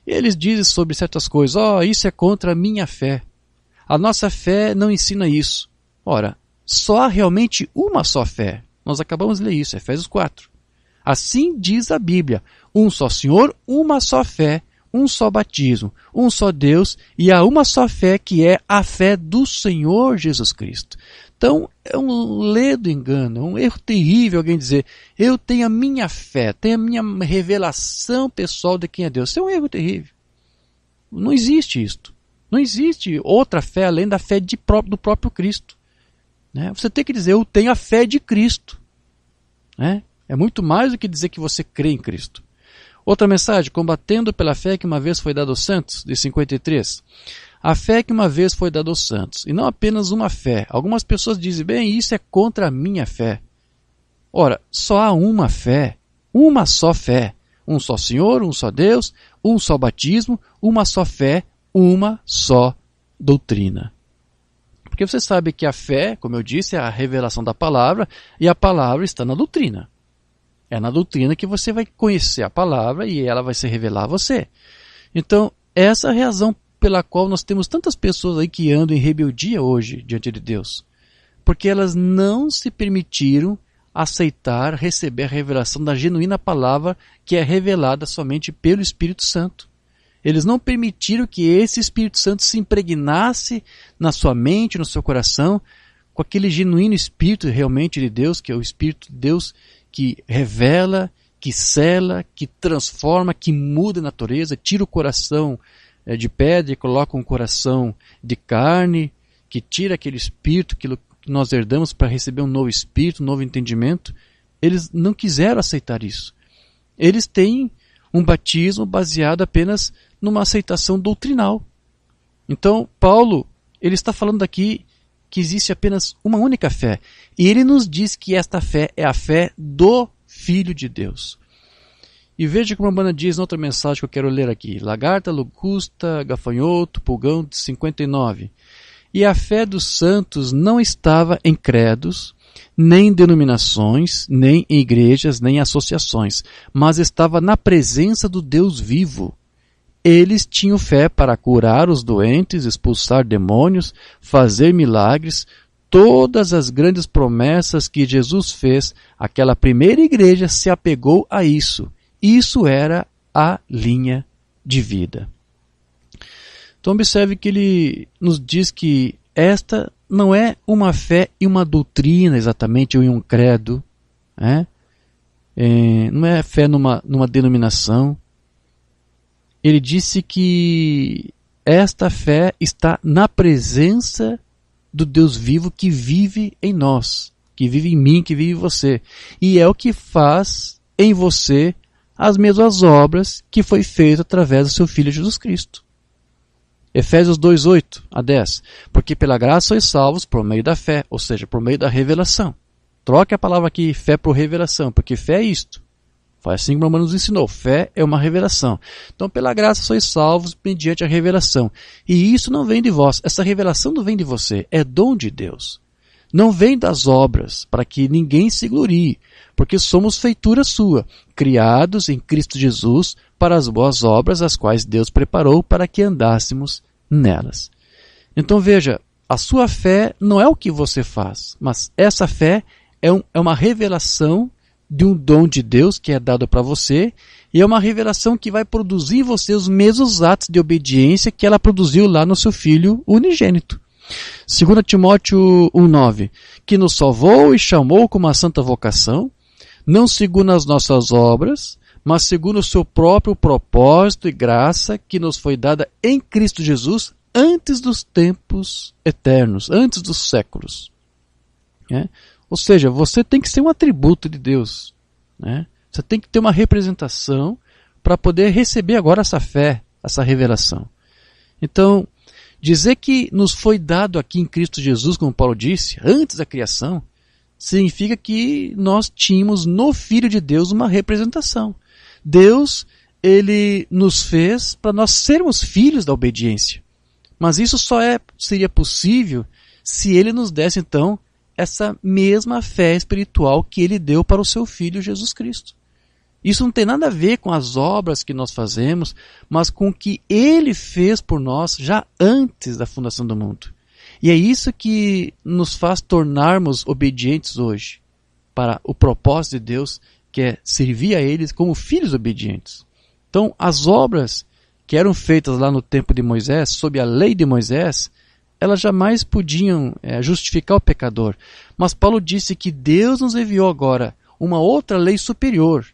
eles dizem sobre certas coisas, isso é contra a minha fé. A nossa fé não ensina isso. Ora, só há realmente uma só fé. Nós acabamos de ler isso, Efésios 4. Assim diz a Bíblia, um só Senhor, uma só fé, um só batismo, um só Deus e há uma só fé que é a fé do Senhor Jesus Cristo. Então, é um ledo engano, um erro terrível alguém dizer, eu tenho a minha fé, tenho a minha revelação pessoal de quem é Deus. Isso é um erro terrível. Não existe isto. Não existe outra fé além da fé do próprio Cristo. Né? Você tem que dizer, eu tenho a fé de Cristo. Né? É muito mais do que dizer que você crê em Cristo. Outra mensagem, combatendo pela fé que uma vez foi dada aos santos, de 53. A fé que uma vez foi dada aos santos, e não apenas uma fé. Algumas pessoas dizem, bem, isso é contra a minha fé. Ora, só há uma fé, uma só fé. Um só Senhor, um só Deus, um só batismo, uma só fé, uma só doutrina. Porque você sabe que a fé, como eu disse, é a revelação da palavra, e a palavra está na doutrina. É na doutrina que você vai conhecer a palavra e ela vai se revelar a você. Então, essa é a razão pela qual nós temos tantas pessoas aí que andam em rebeldia hoje diante de Deus. Porque elas não se permitiram aceitar, receber a revelação da genuína palavra que é revelada somente pelo Espírito Santo. Eles não permitiram que esse Espírito Santo se impregnasse na sua mente, no seu coração, com aquele genuíno Espírito realmente de Deus, que é o Espírito de Deus que revela, que sela, que transforma, que muda a natureza, tira o coração de pedra e coloca um coração de carne, que tira aquele espírito que nós herdamos para receber um novo espírito, um novo entendimento. Eles não quiseram aceitar isso. Eles têm um batismo baseado apenas numa aceitação doutrinal. Então, Paulo, ele está falando aqui que existe apenas uma única fé. E ele nos diz que esta fé é a fé do Filho de Deus. E veja como a Umbanda diz na outra mensagem que eu quero ler aqui. Lagarta, locusta, gafanhoto, pulgão de 59. E a fé dos santos não estava em credos, nem em denominações, nem em igrejas, nem em associações, mas estava na presença do Deus vivo. Eles tinham fé para curar os doentes, expulsar demônios, fazer milagres, todas as grandes promessas que Jesus fez, aquela primeira igreja se apegou a isso. Isso era a linha de vida. Então observe que ele nos diz que esta não é uma fé e uma doutrina exatamente, ou em um credo, né? Não é fé numa denominação. Ele disse que esta fé está na presença do Deus vivo que vive em nós, que vive em mim, que vive em você. E é o que faz em você as mesmas obras que foi feito através do seu Filho Jesus Cristo. Efésios 2, 8 a 10. Porque pela graça sois salvos por meio da fé, ou seja, por meio da revelação. Troque a palavra aqui, fé por revelação, porque fé é isto. Foi assim que o Romano nos ensinou. Fé é uma revelação. Então, pela graça sois salvos mediante a revelação. E isso não vem de vós. Essa revelação não vem de você. É dom de Deus. Não vem das obras, para que ninguém se glorie. Porque somos feitura sua, criados em Cristo Jesus para as boas obras, as quais Deus preparou para que andássemos nelas. Então, veja, a sua fé não é o que você faz, mas essa fé é uma revelação de um dom de Deus que é dado para você, e é uma revelação que vai produzir em você os mesmos atos de obediência que ela produziu lá no seu Filho unigênito. 2 Timóteo 1,9, que nos salvou e chamou com uma santa vocação, não segundo as nossas obras, mas segundo o seu próprio propósito e graça que nos foi dada em Cristo Jesus antes dos tempos eternos, antes dos séculos. Ou seja, você tem que ser um atributo de Deus. Você tem que ter uma representação para poder receber agora essa fé, essa revelação. Então, dizer que nos foi dado aqui em Cristo Jesus, como Paulo disse, antes da criação, significa que nós tínhamos no Filho de Deus uma representação. Deus, ele nos fez para nós sermos filhos da obediência. Mas isso só seria possível se ele nos desse, então, essa mesma fé espiritual que ele deu para o seu Filho Jesus Cristo. Isso não tem nada a ver com as obras que nós fazemos, mas com o que ele fez por nós já antes da fundação do mundo. E é isso que nos faz tornarmos obedientes hoje para o propósito de Deus, que é servir a eles como filhos obedientes. Então, as obras que eram feitas lá no tempo de Moisés, sob a lei de Moisés, elas jamais podiam justificar o pecador. Mas Paulo disse que Deus nos enviou agora uma outra lei superior.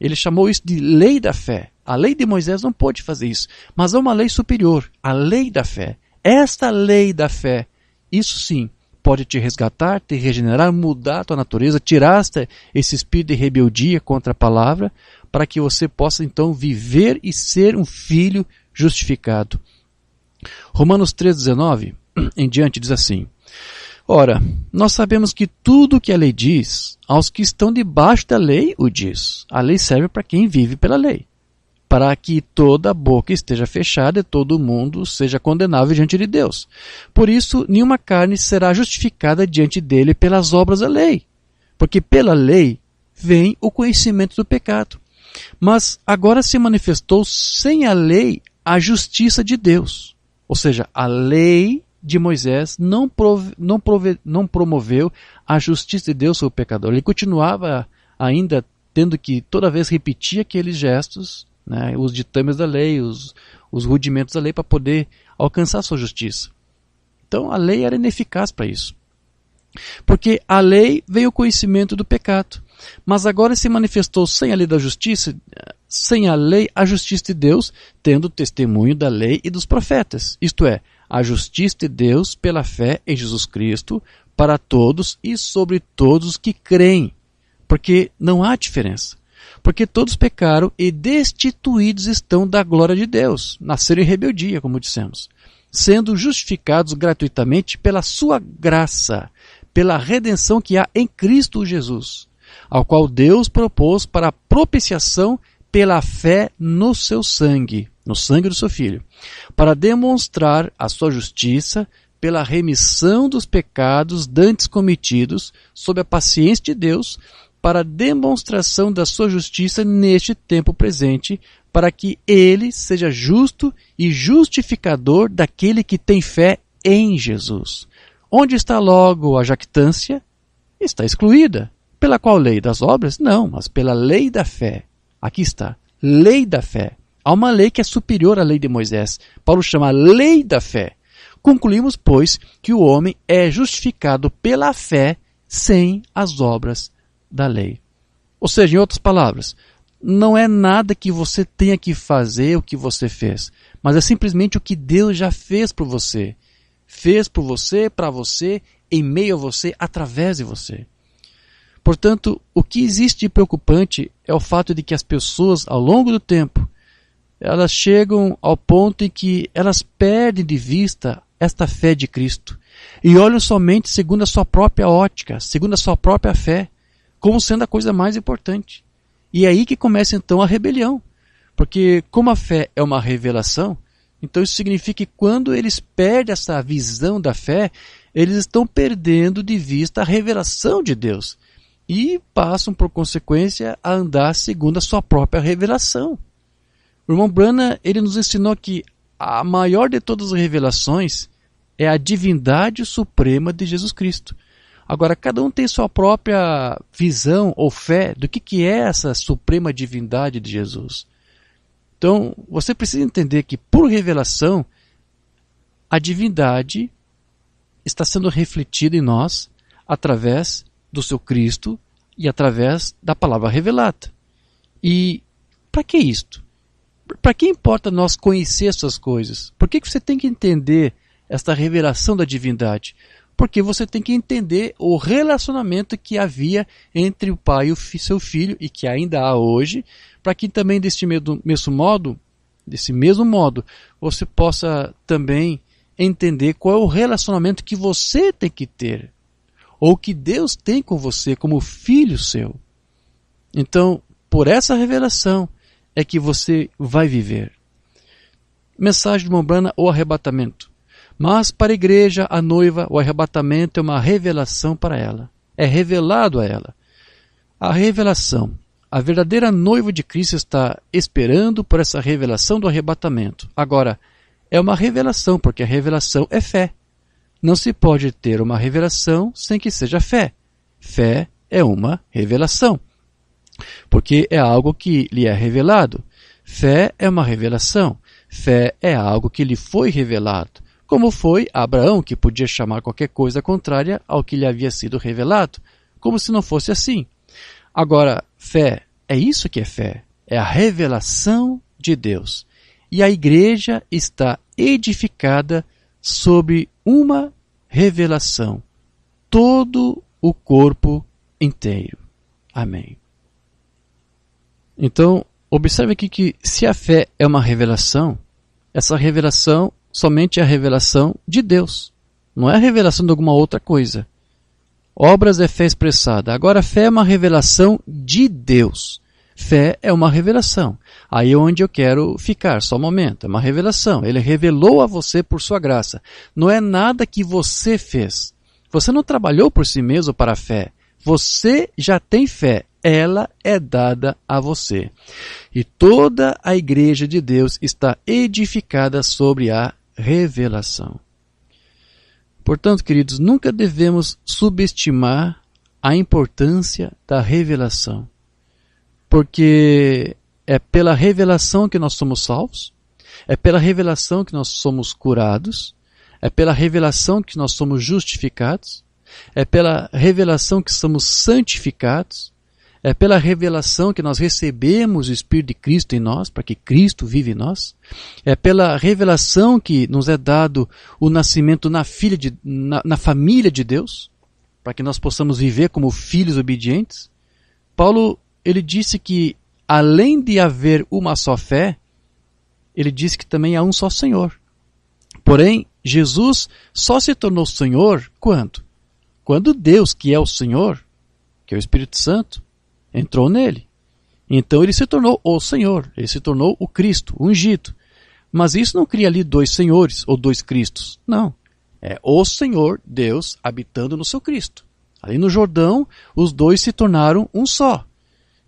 Ele chamou isso de lei da fé. A lei de Moisés não pôde fazer isso, mas é uma lei superior, a lei da fé. Esta lei da fé, isso sim, pode te resgatar, te regenerar, mudar a tua natureza, tirar esse espírito de rebeldia contra a palavra, para que você possa então viver e ser um filho justificado. Romanos 3,19 em diante diz assim: ora, nós sabemos que tudo o que a lei diz, aos que estão debaixo da lei o diz. A lei serve para quem vive pela lei, para que toda a boca esteja fechada e todo mundo seja condenável diante de Deus. Por isso, nenhuma carne será justificada diante dele pelas obras da lei, porque pela lei vem o conhecimento do pecado. Mas agora se manifestou sem a lei a justiça de Deus. Ou seja, a lei de Moisés não promoveu a justiça de Deus sobre o pecador. Ele continuava ainda tendo que toda vez repetir aqueles gestos, né, os ditames da lei, os rudimentos da lei para poder alcançar a sua justiça. Então a lei era ineficaz para isso. Porque a lei veio o conhecimento do pecado. Mas agora se manifestou sem a lei da justiça, sem a lei a justiça de Deus, tendo o testemunho da lei e dos profetas. Isto é, a justiça de Deus pela fé em Jesus Cristo para todos e sobre todos os que creem. Porque não há diferença. Porque todos pecaram e destituídos estão da glória de Deus, nasceram em rebeldia, como dissemos, sendo justificados gratuitamente pela sua graça, pela redenção que há em Cristo Jesus, ao qual Deus propôs para a propiciação pela fé no seu sangue, no sangue do seu Filho, para demonstrar a sua justiça pela remissão dos pecados dantes cometidos sob a paciência de Deus, para a demonstração da sua justiça neste tempo presente, para que ele seja justo e justificador daquele que tem fé em Jesus. Onde está logo a jactância? Está excluída. Pela qual lei? Das obras? Não, mas pela lei da fé. Aqui está, lei da fé. Há uma lei que é superior à lei de Moisés. Paulo chama a lei da fé. Concluímos, pois, que o homem é justificado pela fé sem as obras da lei. Ou seja, em outras palavras, não é nada que você tenha que fazer o que você fez, mas é simplesmente o que Deus já fez por você. Fez por você, para você, em meio a você, através de você. Portanto, o que existe de preocupante é o fato de que as pessoas, ao longo do tempo, elas chegam ao ponto em que elas perdem de vista esta fé de Cristo e olham somente segundo a sua própria ótica, segundo a sua própria fé, como sendo a coisa mais importante. E é aí que começa então a rebelião. Porque como a fé é uma revelação, então isso significa que quando eles perdem essa visão da fé, eles estão perdendo de vista a revelação de Deus. E passam, por consequência, a andar segundo a sua própria revelação. O irmão Branham, ele nos ensinou que a maior de todas as revelações é a divindade suprema de Jesus Cristo. Agora, cada um tem sua própria visão ou fé do que é essa suprema divindade de Jesus. Então, você precisa entender que, por revelação, a divindade está sendo refletida em nós através do seu Cristo e através da palavra revelada. E para que isto? Para que importa nós conhecer essas coisas? Por que você tem que entender esta revelação da divindade? Porque você tem que entender o relacionamento que havia entre o Pai e o seu Filho, e que ainda há hoje, para que também desse mesmo modo, você possa também entender qual é o relacionamento que você tem que ter, ou que Deus tem com você como filho seu. Então, por essa revelação é que você vai viver. Mensagem de irmão Branham, o arrebatamento. Mas para a igreja, a noiva, o arrebatamento é uma revelação para ela. É revelado a ela. A revelação. A verdadeira noiva de Cristo está esperando por essa revelação do arrebatamento. Agora, é uma revelação, porque a revelação é fé. Não se pode ter uma revelação sem que seja fé. Fé é uma revelação, porque é algo que lhe é revelado. Fé é uma revelação. Fé é algo que lhe foi revelado, como foi a Abraão, que podia chamar qualquer coisa contrária ao que lhe havia sido revelado, como se não fosse assim. Agora, fé, é isso que é fé. É a revelação de Deus. E a igreja está edificada sobre uma revelação. Todo o corpo inteiro. Amém. Então, observe aqui que se a fé é uma revelação, essa revelação somente é a revelação de Deus. Não é a revelação de alguma outra coisa. Obras é fé expressada. Agora, a fé é uma revelação de Deus. Fé é uma revelação. Aí é onde eu quero ficar, só um momento. É uma revelação. Ele revelou a você por sua graça. Não é nada que você fez. Você não trabalhou por si mesmo para a fé. Você já tem fé. Ela é dada a você. E toda a igreja de Deus está edificada sobre a revelação. Portanto, queridos, nunca devemos subestimar a importância da revelação. Porque é pela revelação que nós somos salvos, é pela revelação que nós somos curados, é pela revelação que nós somos justificados, é pela revelação que somos santificados, é pela revelação que nós recebemos o Espírito de Cristo em nós, para que Cristo vive em nós, é pela revelação que nos é dado o nascimento na família de Deus, para que nós possamos viver como filhos obedientes. Paulo, ele disse que, além de haver uma só fé, ele disse que também há um só Senhor. Porém, Jesus só se tornou Senhor quando? Quando Deus, que é o Senhor, que é o Espírito Santo, entrou nele. Então ele se tornou o Senhor, ele se tornou o Cristo, o ungido. Mas isso não cria ali dois senhores ou dois Cristos. Não. É o Senhor, Deus, habitando no seu Cristo. Ali no Jordão, os dois se tornaram um só.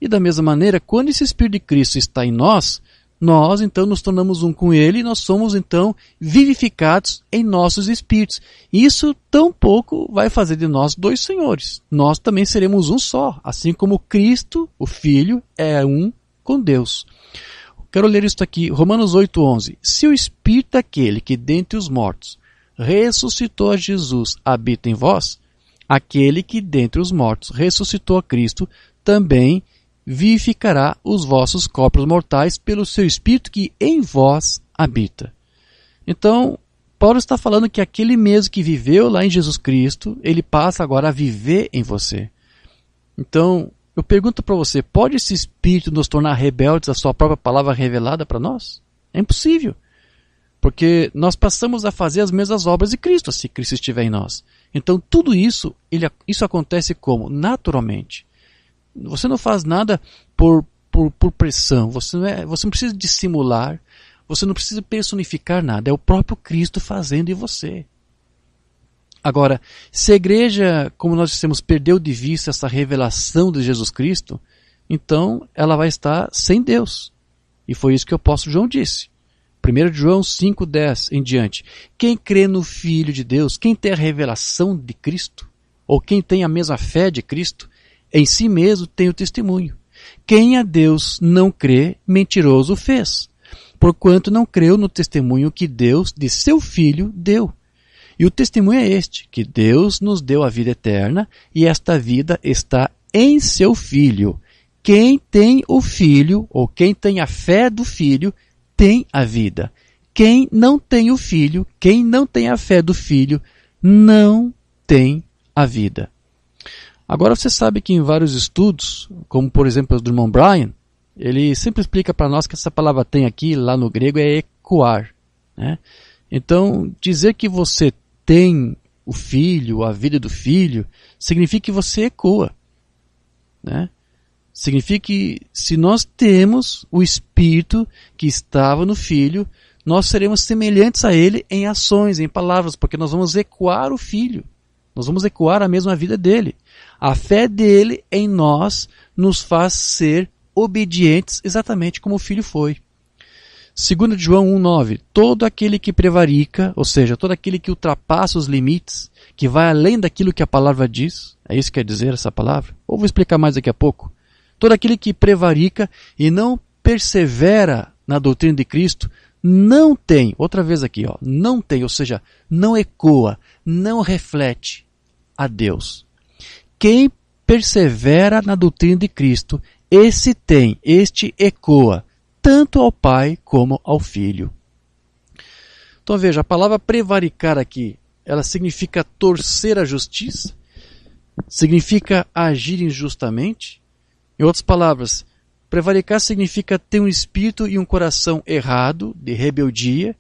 E da mesma maneira, quando esse Espírito de Cristo está em nós, nós então nos tornamos um com Ele e nós somos então vivificados em nossos espíritos. Isso tampouco vai fazer de nós dois senhores. Nós também seremos um só, assim como Cristo, o Filho, é um com Deus. Quero ler isso aqui, Romanos 8:11. Se o Espírito daquele que dentre os mortos ressuscitou a Jesus habita em vós, aquele que dentre os mortos ressuscitou a Cristo também vivificará os vossos corpos mortais pelo seu Espírito que em vós habita. Então, Paulo está falando que aquele mesmo que viveu lá em Jesus Cristo, ele passa agora a viver em você. Então, eu pergunto para você, pode esse Espírito nos tornar rebeldes à sua própria palavra revelada para nós? É impossível. Porque nós passamos a fazer as mesmas obras de Cristo, se Cristo estiver em nós. Então, tudo isso, isso acontece como? Naturalmente. Você não faz nada por pressão, você não precisa dissimular, você não precisa personificar nada, é o próprio Cristo fazendo em você. Agora, se a igreja, como nós dissemos, perdeu de vista essa revelação de Jesus Cristo, então ela vai estar sem Deus. E foi isso que o apóstolo João disse. 1 João 5,10 em diante. Quem crê no Filho de Deus, quem tem a revelação de Cristo, ou quem tem a mesma fé de Cristo, em si mesmo tem o testemunho. Quem a Deus não crê, mentiroso fez, porquanto não creu no testemunho que Deus de seu Filho deu. E o testemunho é este, que Deus nos deu a vida eterna, e esta vida está em seu Filho. Quem tem o Filho, ou quem tem a fé do Filho, tem a vida. Quem não tem o Filho, quem não tem a fé do Filho, não tem a vida. Agora você sabe que em vários estudos, como por exemplo o do irmão Brian, ele sempre explica para nós que essa palavra tem aqui, lá no grego, é ecoar. Né? Então, dizer que você tem o Filho, a vida do Filho, significa que você ecoa. Né? Significa que se nós temos o Espírito que estava no Filho, nós seremos semelhantes a Ele em ações, em palavras, porque nós vamos ecoar o Filho. Nós vamos ecoar a mesma vida dele. A fé dele em nós nos faz ser obedientes exatamente como o Filho foi. 2 João 1,9. Todo aquele que prevarica, ou seja, todo aquele que ultrapassa os limites, que vai além daquilo que a palavra diz, é isso que quer dizer essa palavra? Ou vou explicar mais daqui a pouco. Todo aquele que prevarica e não persevera na doutrina de Cristo, não tem, outra vez aqui, não tem, ou seja, não ecoa, não reflete a Deus. Quem persevera na doutrina de Cristo, este ecoa, tanto ao Pai como ao Filho. Então veja, a palavra prevaricar aqui, ela significa torcer a justiça, significa agir injustamente. Em outras palavras, prevaricar significa ter um espírito e um coração errado, de rebeldia,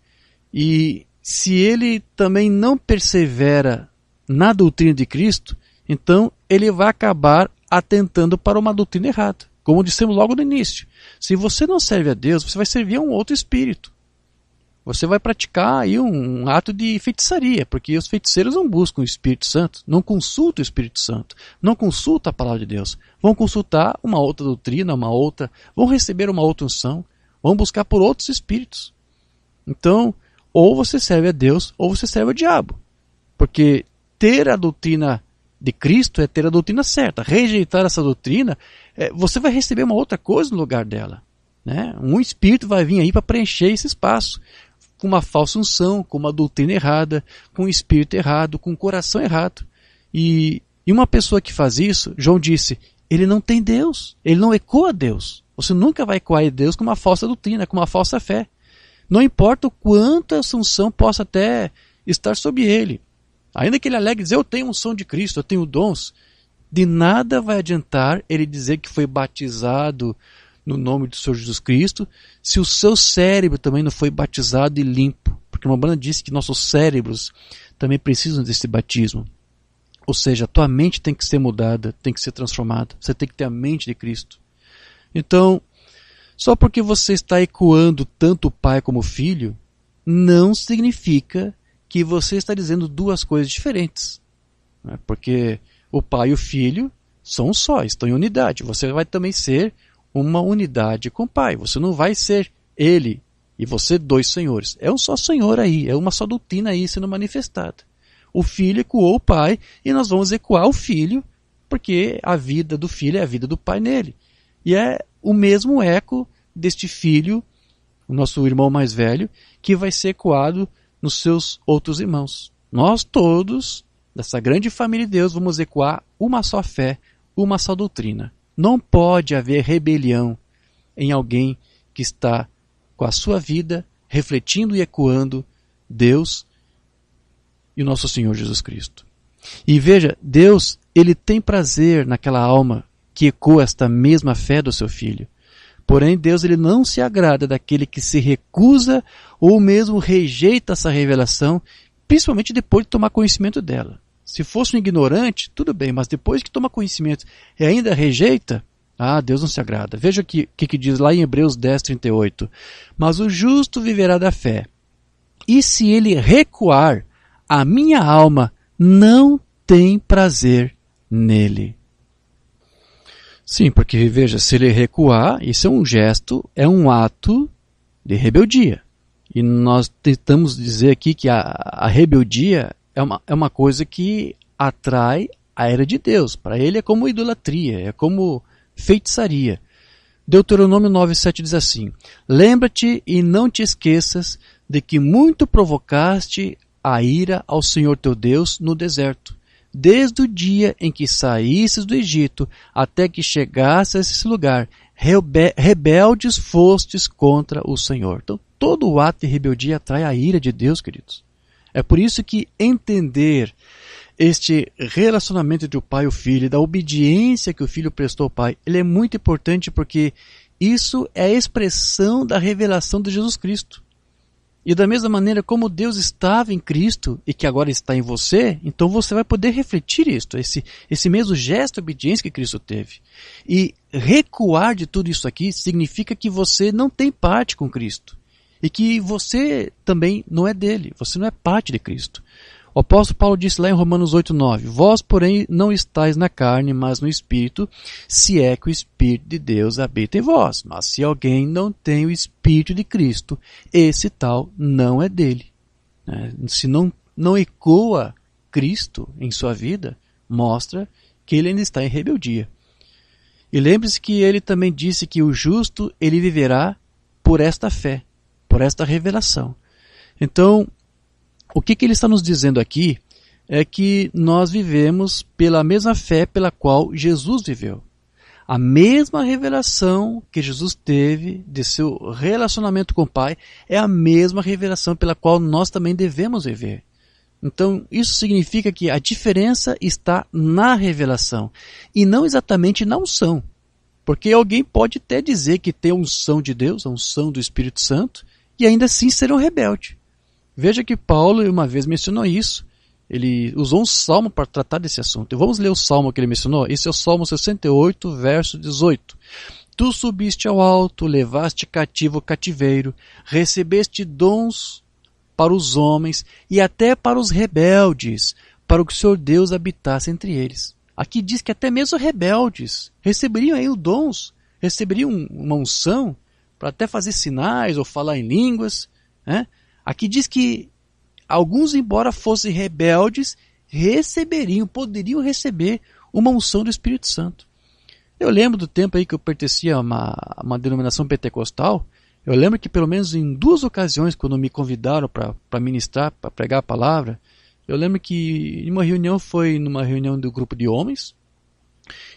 e se ele também não persevera na doutrina de Cristo, então ele vai acabar atentando para uma doutrina errada. Como dissemos logo no início, se você não serve a Deus, você vai servir a um outro espírito. Você vai praticar aí um ato de feitiçaria, porque os feiticeiros não buscam o Espírito Santo, não consultam o Espírito Santo, não consultam a palavra de Deus. Vão consultar uma outra doutrina, vão receber uma outra unção, vão buscar por outros espíritos. Então, ou você serve a Deus, ou você serve ao diabo. Porque ter a doutrina de Cristo é ter a doutrina certa. Rejeitar essa doutrina, você vai receber uma outra coisa no lugar dela. Né? Um espírito vai vir aí para preencher esse espaço. Com uma falsa unção, com uma doutrina errada, com um espírito errado, com um coração errado. E uma pessoa que faz isso, João disse, ele não tem Deus, ele não ecoa Deus. Você nunca vai ecoar Deus com uma falsa doutrina, com uma falsa fé. Não importa o quanto essa unção possa até estar sobre ele. Ainda que ele alegue dizer, eu tenho unção de Cristo, eu tenho dons, de nada vai adiantar ele dizer que foi batizado no nome do Senhor Jesus Cristo, se o seu cérebro também não foi batizado e limpo. Porque uma banda disse que nossos cérebros também precisam desse batismo. Ou seja, a tua mente tem que ser mudada, tem que ser transformada. Você tem que ter a mente de Cristo. Então, só porque você está ecoando tanto o Pai como o Filho, não significa que você está dizendo duas coisas diferentes. Porque o Pai e o Filho são um só, estão em unidade. Você vai também ser uma unidade com o Pai. Você não vai ser Ele e você dois senhores. É um só Senhor aí, é uma só doutrina aí sendo manifestada. O Filho ecoou o Pai e nós vamos ecoar o Filho, porque a vida do Filho é a vida do Pai nele. E é o mesmo eco deste Filho, o nosso irmão mais velho, que vai ser ecoado nos seus outros irmãos. Nós todos, dessa grande família de Deus, vamos ecoar uma só fé, uma só doutrina. Não pode haver rebelião em alguém que está com a sua vida refletindo e ecoando Deus e o nosso Senhor Jesus Cristo. E veja, Deus, ele tem prazer naquela alma que ecoa esta mesma fé do seu Filho. Porém, Deus ele não se agrada daquele que se recusa ou mesmo rejeita essa revelação, principalmente depois de tomar conhecimento dela. Se fosse um ignorante, tudo bem, mas depois que toma conhecimento e ainda rejeita, Deus não se agrada. Veja o que diz lá em Hebreus 10:38. Mas o justo viverá da fé. E se ele recuar, a minha alma não tem prazer nele. Sim, porque veja, se ele recuar, isso é um gesto, é um ato de rebeldia. E nós tentamos dizer aqui que a rebeldia é uma coisa que atrai a ira de Deus. Para ele é como idolatria, é como feitiçaria. Deuteronômio 9:7 diz assim: lembra-te e não te esqueças de que muito provocaste a ira ao Senhor teu Deus no deserto, desde o dia em que saísses do Egito até que chegasses a esse lugar. Rebeldes fostes contra o Senhor. Então, todo o ato de rebeldia atrai a ira de Deus, queridos. É por isso que entender este relacionamento entre o pai e o filho, da obediência que o filho prestou ao pai, ele é muito importante porque isso é a expressão da revelação de Jesus Cristo. E da mesma maneira como Deus estava em Cristo e que agora está em você, então você vai poder refletir isto, esse mesmo gesto de obediência que Cristo teve. E recuar de tudo isso aqui significa que você não tem parte com Cristo. e que você também não é dele, você não é parte de Cristo. O apóstolo Paulo disse lá em Romanos 8:9, vós, porém, não estáis na carne, mas no Espírito, se é que o Espírito de Deus habita em vós. Mas se alguém não tem o Espírito de Cristo, esse tal não é dele. Se não ecoa Cristo em sua vida, mostra que ele ainda está em rebeldia. E lembre-se que ele também disse que o justo, ele viverá por esta fé, por esta revelação. Então, o que ele está nos dizendo aqui é que nós vivemos pela mesma fé pela qual Jesus viveu. A mesma revelação que Jesus teve de seu relacionamento com o Pai é a mesma revelação pela qual nós também devemos viver. Então, isso significa que a diferença está na revelação e não exatamente na unção. Porque alguém pode até dizer que tem a unção de Deus, a unção do Espírito Santo, e ainda assim ser um rebelde. Veja que Paulo uma vez mencionou isso. Ele usou um salmo para tratar desse assunto. E vamos ler o salmo que ele mencionou. Esse é o Salmo 68, verso 18. Tu subiste ao alto, levaste cativo o cativeiro, recebeste dons para os homens e até para os rebeldes, para que o Senhor Deus habitasse entre eles. Aqui diz que até mesmo rebeldes receberiam aí os dons, receberiam uma unção para até fazer sinais ou falar em línguas, né? Aqui diz que alguns, embora fossem rebeldes, poderiam receber uma unção do Espírito Santo. Eu lembro do tempo aí que eu pertencia a uma denominação pentecostal. Eu lembro que pelo menos em 2 ocasiões, quando me convidaram para ministrar, para pregar a palavra, eu lembro que uma reunião foi numa reunião do grupo de homens,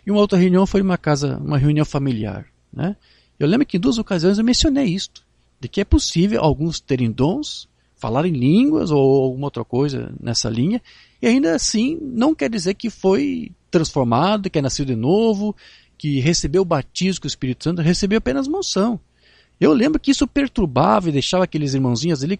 e uma outra reunião foi uma reunião familiar, né? Eu lembro que em 2 ocasiões eu mencionei isto, de que é possível alguns terem dons, falar em línguas ou alguma outra coisa nessa linha, e ainda assim não quer dizer que foi transformado, que é nascido de novo, que recebeu o batismo com o Espírito Santo, recebeu apenas uma unção. Eu lembro que isso perturbava e deixava aqueles irmãozinhos ali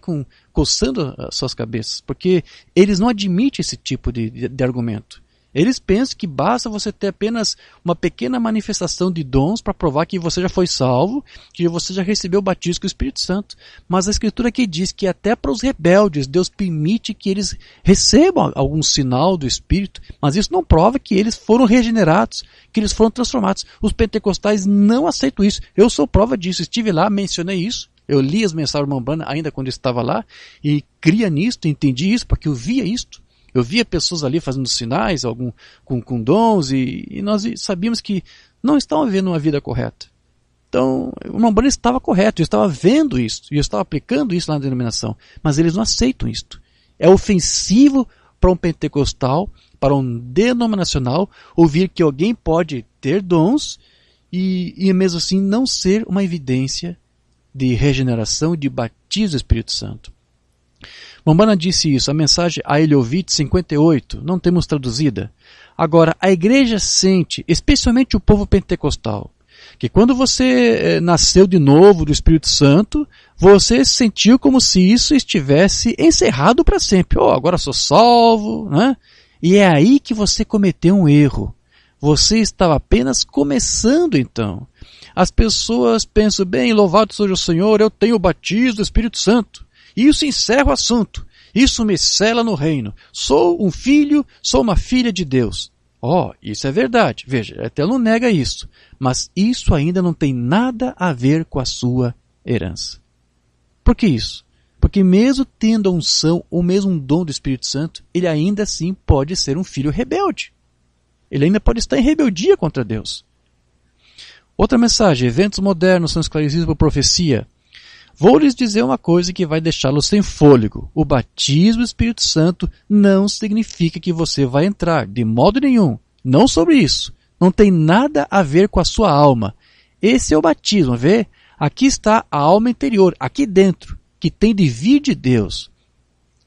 coçando as suas cabeças, porque eles não admitem esse tipo de argumento. Eles pensam que basta você ter apenas uma pequena manifestação de dons para provar que você já foi salvo, que você já recebeu o batismo com o Espírito Santo. Mas a Escritura aqui diz que até para os rebeldes Deus permite que eles recebam algum sinal do Espírito, mas isso não prova que eles foram regenerados, que eles foram transformados. Os pentecostais não aceitam isso. Eu sou prova disso, estive lá, mencionei isso. Eu li as mensagens do irmão Branham ainda quando estava lá e cria nisto, entendi isso, porque eu via isto. Eu via pessoas ali fazendo sinais, com dons, e nós sabíamos que não estavam vivendo uma vida correta. Então, o irmão Branham estava correto, eu estava vendo isso, e eu estava aplicando isso lá na denominação, mas eles não aceitam isto. É ofensivo para um pentecostal, para um denominacional, ouvir que alguém pode ter dons e mesmo assim não ser uma evidência de regeneração e de batismo do Espírito Santo. Mombana disse isso, a mensagem a Eliovite 58, não temos traduzida. Agora, a igreja sente, especialmente o povo pentecostal, que quando você nasceu de novo do Espírito Santo, você sentiu como se isso estivesse encerrado para sempre. Oh, agora sou salvo, né? E é aí que você cometeu um erro. Você estava apenas começando então. As pessoas pensam, bem, louvado seja o Senhor, eu tenho o batismo do Espírito Santo. Isso encerra o assunto. Isso me sela no reino. Sou um filho, sou uma filha de Deus. Isso é verdade. Veja, até não nega isso. Mas isso ainda não tem nada a ver com a sua herança. Por que isso? Porque mesmo tendo a unção ou mesmo um dom do Espírito Santo, ele ainda assim pode ser um filho rebelde. Ele ainda pode estar em rebeldia contra Deus. Outra mensagem, eventos modernos são esclarecidos por profecia. Vou lhes dizer uma coisa que vai deixá-los sem fôlego. O batismo do Espírito Santo não significa que você vai entrar, de modo nenhum. Não sobre isso. Não tem nada a ver com a sua alma. Esse é o batismo, vê? Aqui está a alma interior, aqui dentro, que tem de vir de Deus.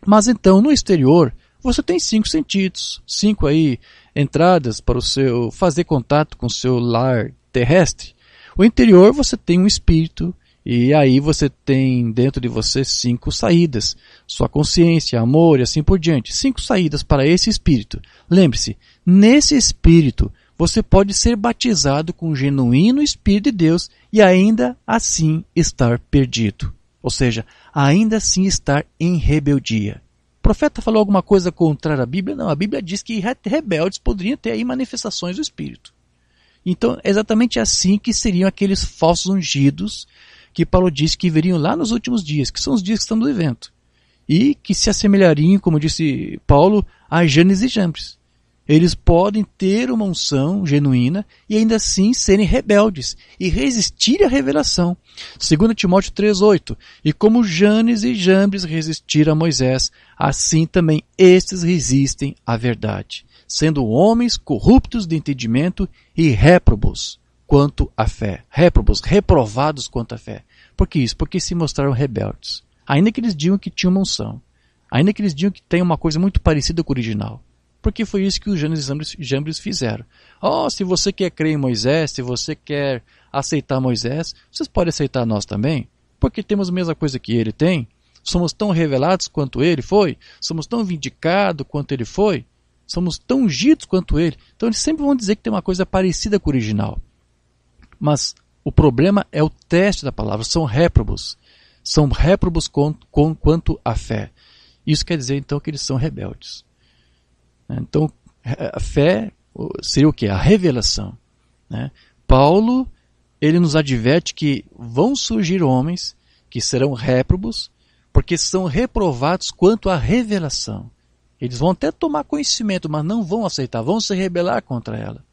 Mas então, no exterior, você tem 5 sentidos, 5 aí entradas para o seu fazer contato com o seu lar terrestre. O interior você tem um espírito, e aí você tem dentro de você 5 saídas. Sua consciência, amor e assim por diante. 5 saídas para esse espírito. Lembre-se, nesse espírito você pode ser batizado com o genuíno Espírito de Deus e ainda assim estar perdido. Ou seja, ainda assim estar em rebeldia. O profeta falou alguma coisa contrária à Bíblia? Não, a Bíblia diz que rebeldes poderiam ter aí manifestações do Espírito. Então, é exatamente assim que seriam aqueles falsos ungidos que Paulo disse que viriam lá nos últimos dias, que são os dias que estamos vivendo. E que se assemelhariam, como disse Paulo, a Janes e Jambres. Eles podem ter uma unção genuína e ainda assim serem rebeldes e resistirem à revelação. 2 Timóteo 3,8. E como Janes e Jambres resistiram a Moisés, assim também estes resistem à verdade, sendo homens corruptos de entendimento e réprobos quanto à fé. Réprobos, reprovados quanto à fé. Por que isso? Porque se mostraram rebeldes. Ainda que eles digam que tinham uma unção. Ainda que eles digam que tem uma coisa muito parecida com o original. Porque foi isso que os Janes e Jambres fizeram. Se você quer crer em Moisés, se você quer aceitar Moisés, vocês podem aceitar nós também. Porque temos a mesma coisa que ele tem. Somos tão revelados quanto ele foi. Somos tão vindicados quanto ele foi. Somos tão ungidos quanto ele. Então eles sempre vão dizer que tem uma coisa parecida com o original. Mas o problema é o teste da palavra. São réprobos. São réprobos quanto à fé. Isso quer dizer então que eles são rebeldes. Então, a fé seria o quê? A revelação. Né? Paulo, ele nos adverte que vão surgir homens que serão réprobos, porque são reprovados quanto à revelação. Eles vão até tomar conhecimento, mas não vão aceitar, vão se rebelar contra ela.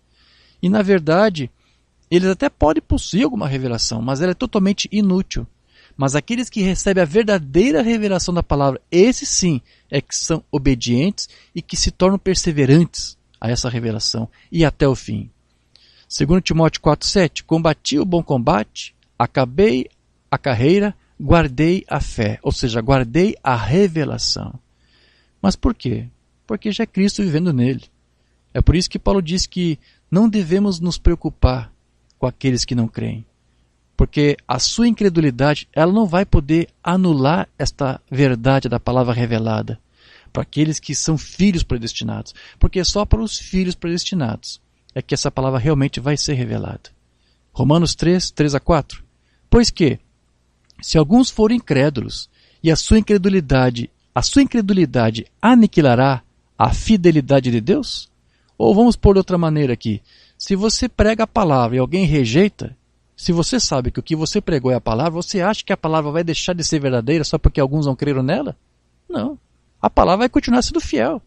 E, na verdade, eles até podem possuir alguma revelação, mas ela é totalmente inútil. Mas aqueles que recebem a verdadeira revelação da palavra, esses sim é que são obedientes e que se tornam perseverantes a essa revelação e até o fim. 2 Timóteo 4,7. Combati o bom combate, acabei a carreira, guardei a fé. Ou seja, guardei a revelação. Mas por quê? Porque já é Cristo vivendo nele. É por isso que Paulo diz que não devemos nos preocupar com aqueles que não creem. Porque a sua incredulidade, ela não vai poder anular esta verdade da palavra revelada para aqueles que são filhos predestinados. Porque só para os filhos predestinados é que essa palavra realmente vai ser revelada. Romanos 3:3-4. Pois que, se alguns forem incrédulos e a sua incredulidade aniquilará a fidelidade de Deus? Ou vamos pôr de outra maneira aqui. Se você prega a palavra e alguém rejeita, se você sabe que o que você pregou é a palavra, você acha que a palavra vai deixar de ser verdadeira só porque alguns não creram nela? Não. A palavra vai continuar sendo fiel.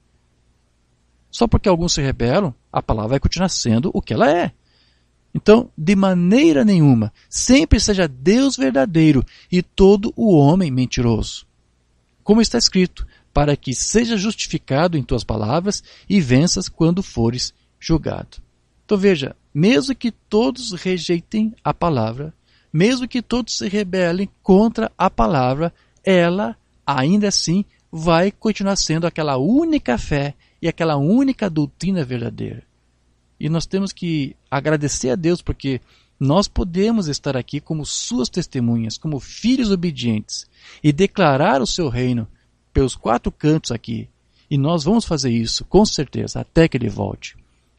Só porque alguns se rebelam, a palavra vai continuar sendo o que ela é. Então, de maneira nenhuma, sempre seja Deus verdadeiro e todo o homem mentiroso. Como está escrito, para que seja justificado em tuas palavras e venças quando fores julgado. Então veja, mesmo que todos rejeitem a palavra, mesmo que todos se rebelem contra a palavra, ela ainda assim vai continuar sendo aquela única fé e aquela única doutrina verdadeira. E nós temos que agradecer a Deus porque nós podemos estar aqui como suas testemunhas, como filhos obedientes e declarar o seu reino pelos 4 cantos aqui. E nós vamos fazer isso, com certeza, até que ele volte.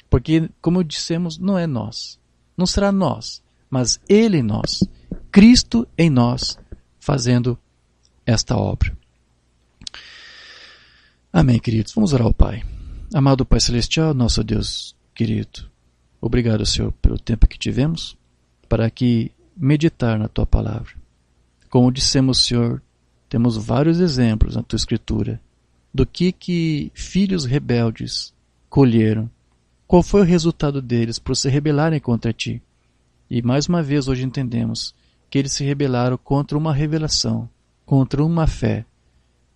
Porque, como dissemos, não é nós. Não será nós, mas Ele em nós. Cristo em nós, fazendo esta obra. Amém, queridos. Vamos orar ao Pai. Amado Pai Celestial, nosso Deus querido, obrigado, Senhor, pelo tempo que tivemos para aqui meditar na Tua Palavra. Como dissemos, Senhor, temos vários exemplos na Tua Escritura do que filhos rebeldes colheram. Qual foi o resultado deles por se rebelarem contra Ti? E mais uma vez hoje entendemos que eles se rebelaram contra uma revelação, contra uma fé.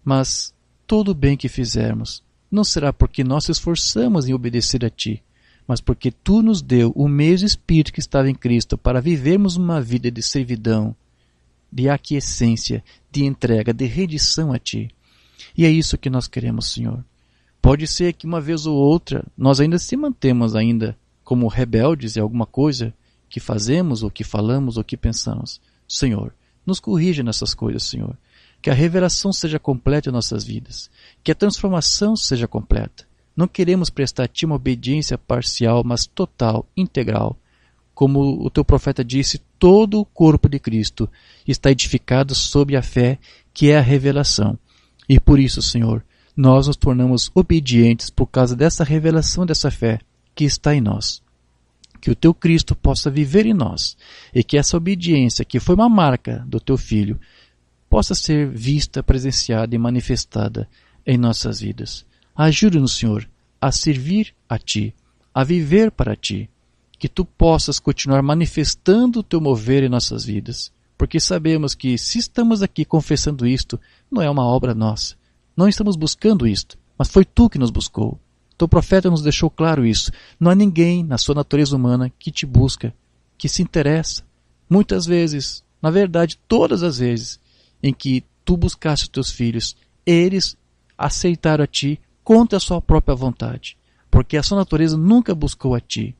Mas todo o bem que fizermos não será porque nós se esforçamos em obedecer a Ti, mas porque Tu nos deu o mesmo Espírito que estava em Cristo para vivermos uma vida de servidão, de aquiescência, de entrega, de rendição a Ti. E é isso que nós queremos, Senhor. Pode ser que uma vez ou outra nós ainda se mantemos ainda como rebeldes em alguma coisa que fazemos, ou que falamos, ou que pensamos. Senhor, nos corrija nessas coisas, Senhor. Que a revelação seja completa em nossas vidas. Que a transformação seja completa. Não queremos prestar a Ti uma obediência parcial, mas total, integral. como o teu profeta disse, todo o corpo de Cristo está edificado sobre a fé, que é a revelação. E por isso, Senhor, nós nos tornamos obedientes por causa dessa revelação dessa fé que está em nós. Que o teu Cristo possa viver em nós e que essa obediência, que foi uma marca do teu Filho, possa ser vista, presenciada e manifestada em nossas vidas. Ajude-nos, Senhor, a servir a Ti, a viver para Ti, que Tu possas continuar manifestando o Teu mover em nossas vidas, porque sabemos que se estamos aqui confessando isto, não é uma obra nossa, não estamos buscando isto, mas foi Tu que nos buscou. Teu profeta nos deixou claro isso. Não há ninguém na sua natureza humana que Te busca, que se interessa. Muitas vezes, na verdade, todas as vezes em que Tu buscaste os Teus filhos, eles aceitaram a Ti contra a sua própria vontade, porque a sua natureza nunca buscou a Ti.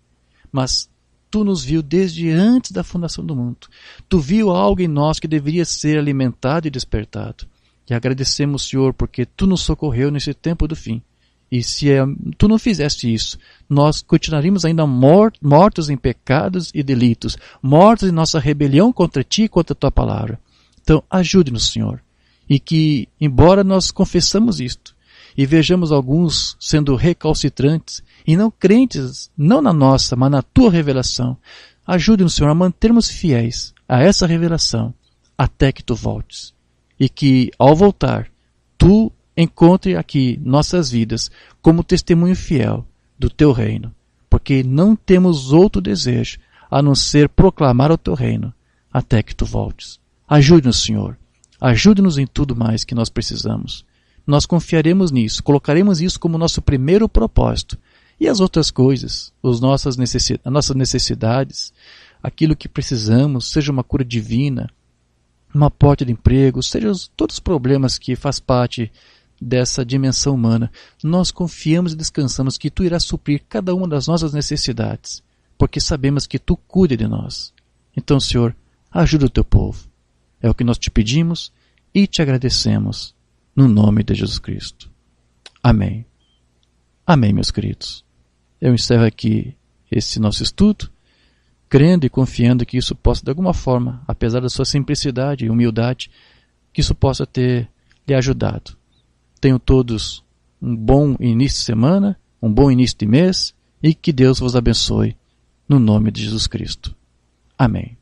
Mas Tu nos viu desde antes da fundação do mundo. Tu viu algo em nós que deveria ser alimentado e despertado. E agradecemos, Senhor, porque Tu nos socorreu nesse tempo do fim. E se Tu não fizeste isso, nós continuaríamos ainda mortos em pecados e delitos, mortos em nossa rebelião contra Ti e contra a Tua palavra. Então, ajude-nos, Senhor. E que, embora nós confessamos isto, e vejamos alguns sendo recalcitrantes, e não crentes, não na nossa, mas na Tua revelação, ajude-nos, Senhor, a mantermos fiéis a essa revelação, até que Tu voltes. E que, ao voltar, Tu encontre aqui nossas vidas como testemunho fiel do Teu reino, porque não temos outro desejo a não ser proclamar o Teu reino até que Tu voltes. Ajude-nos, Senhor. Ajude-nos em tudo mais que nós precisamos. Nós confiaremos nisso, colocaremos isso como nosso primeiro propósito. E as outras coisas, as nossas necessidades, aquilo que precisamos, seja uma cura divina, uma porta de emprego, sejam todos os problemas que faz parte dessa dimensão humana, nós confiamos e descansamos que Tu irás suprir cada uma das nossas necessidades, porque sabemos que Tu cuida de nós. Então, Senhor, ajuda o Teu povo. É o que nós Te pedimos e Te agradecemos, no nome de Jesus Cristo. Amém. Amém, meus queridos. Eu encerro aqui esse nosso estudo, crendo e confiando que isso possa, de alguma forma, apesar da sua simplicidade e humildade, que isso possa ter lhe ajudado. Tenham todos um bom início de semana, um bom início de mês e que Deus vos abençoe no nome de Jesus Cristo. Amém.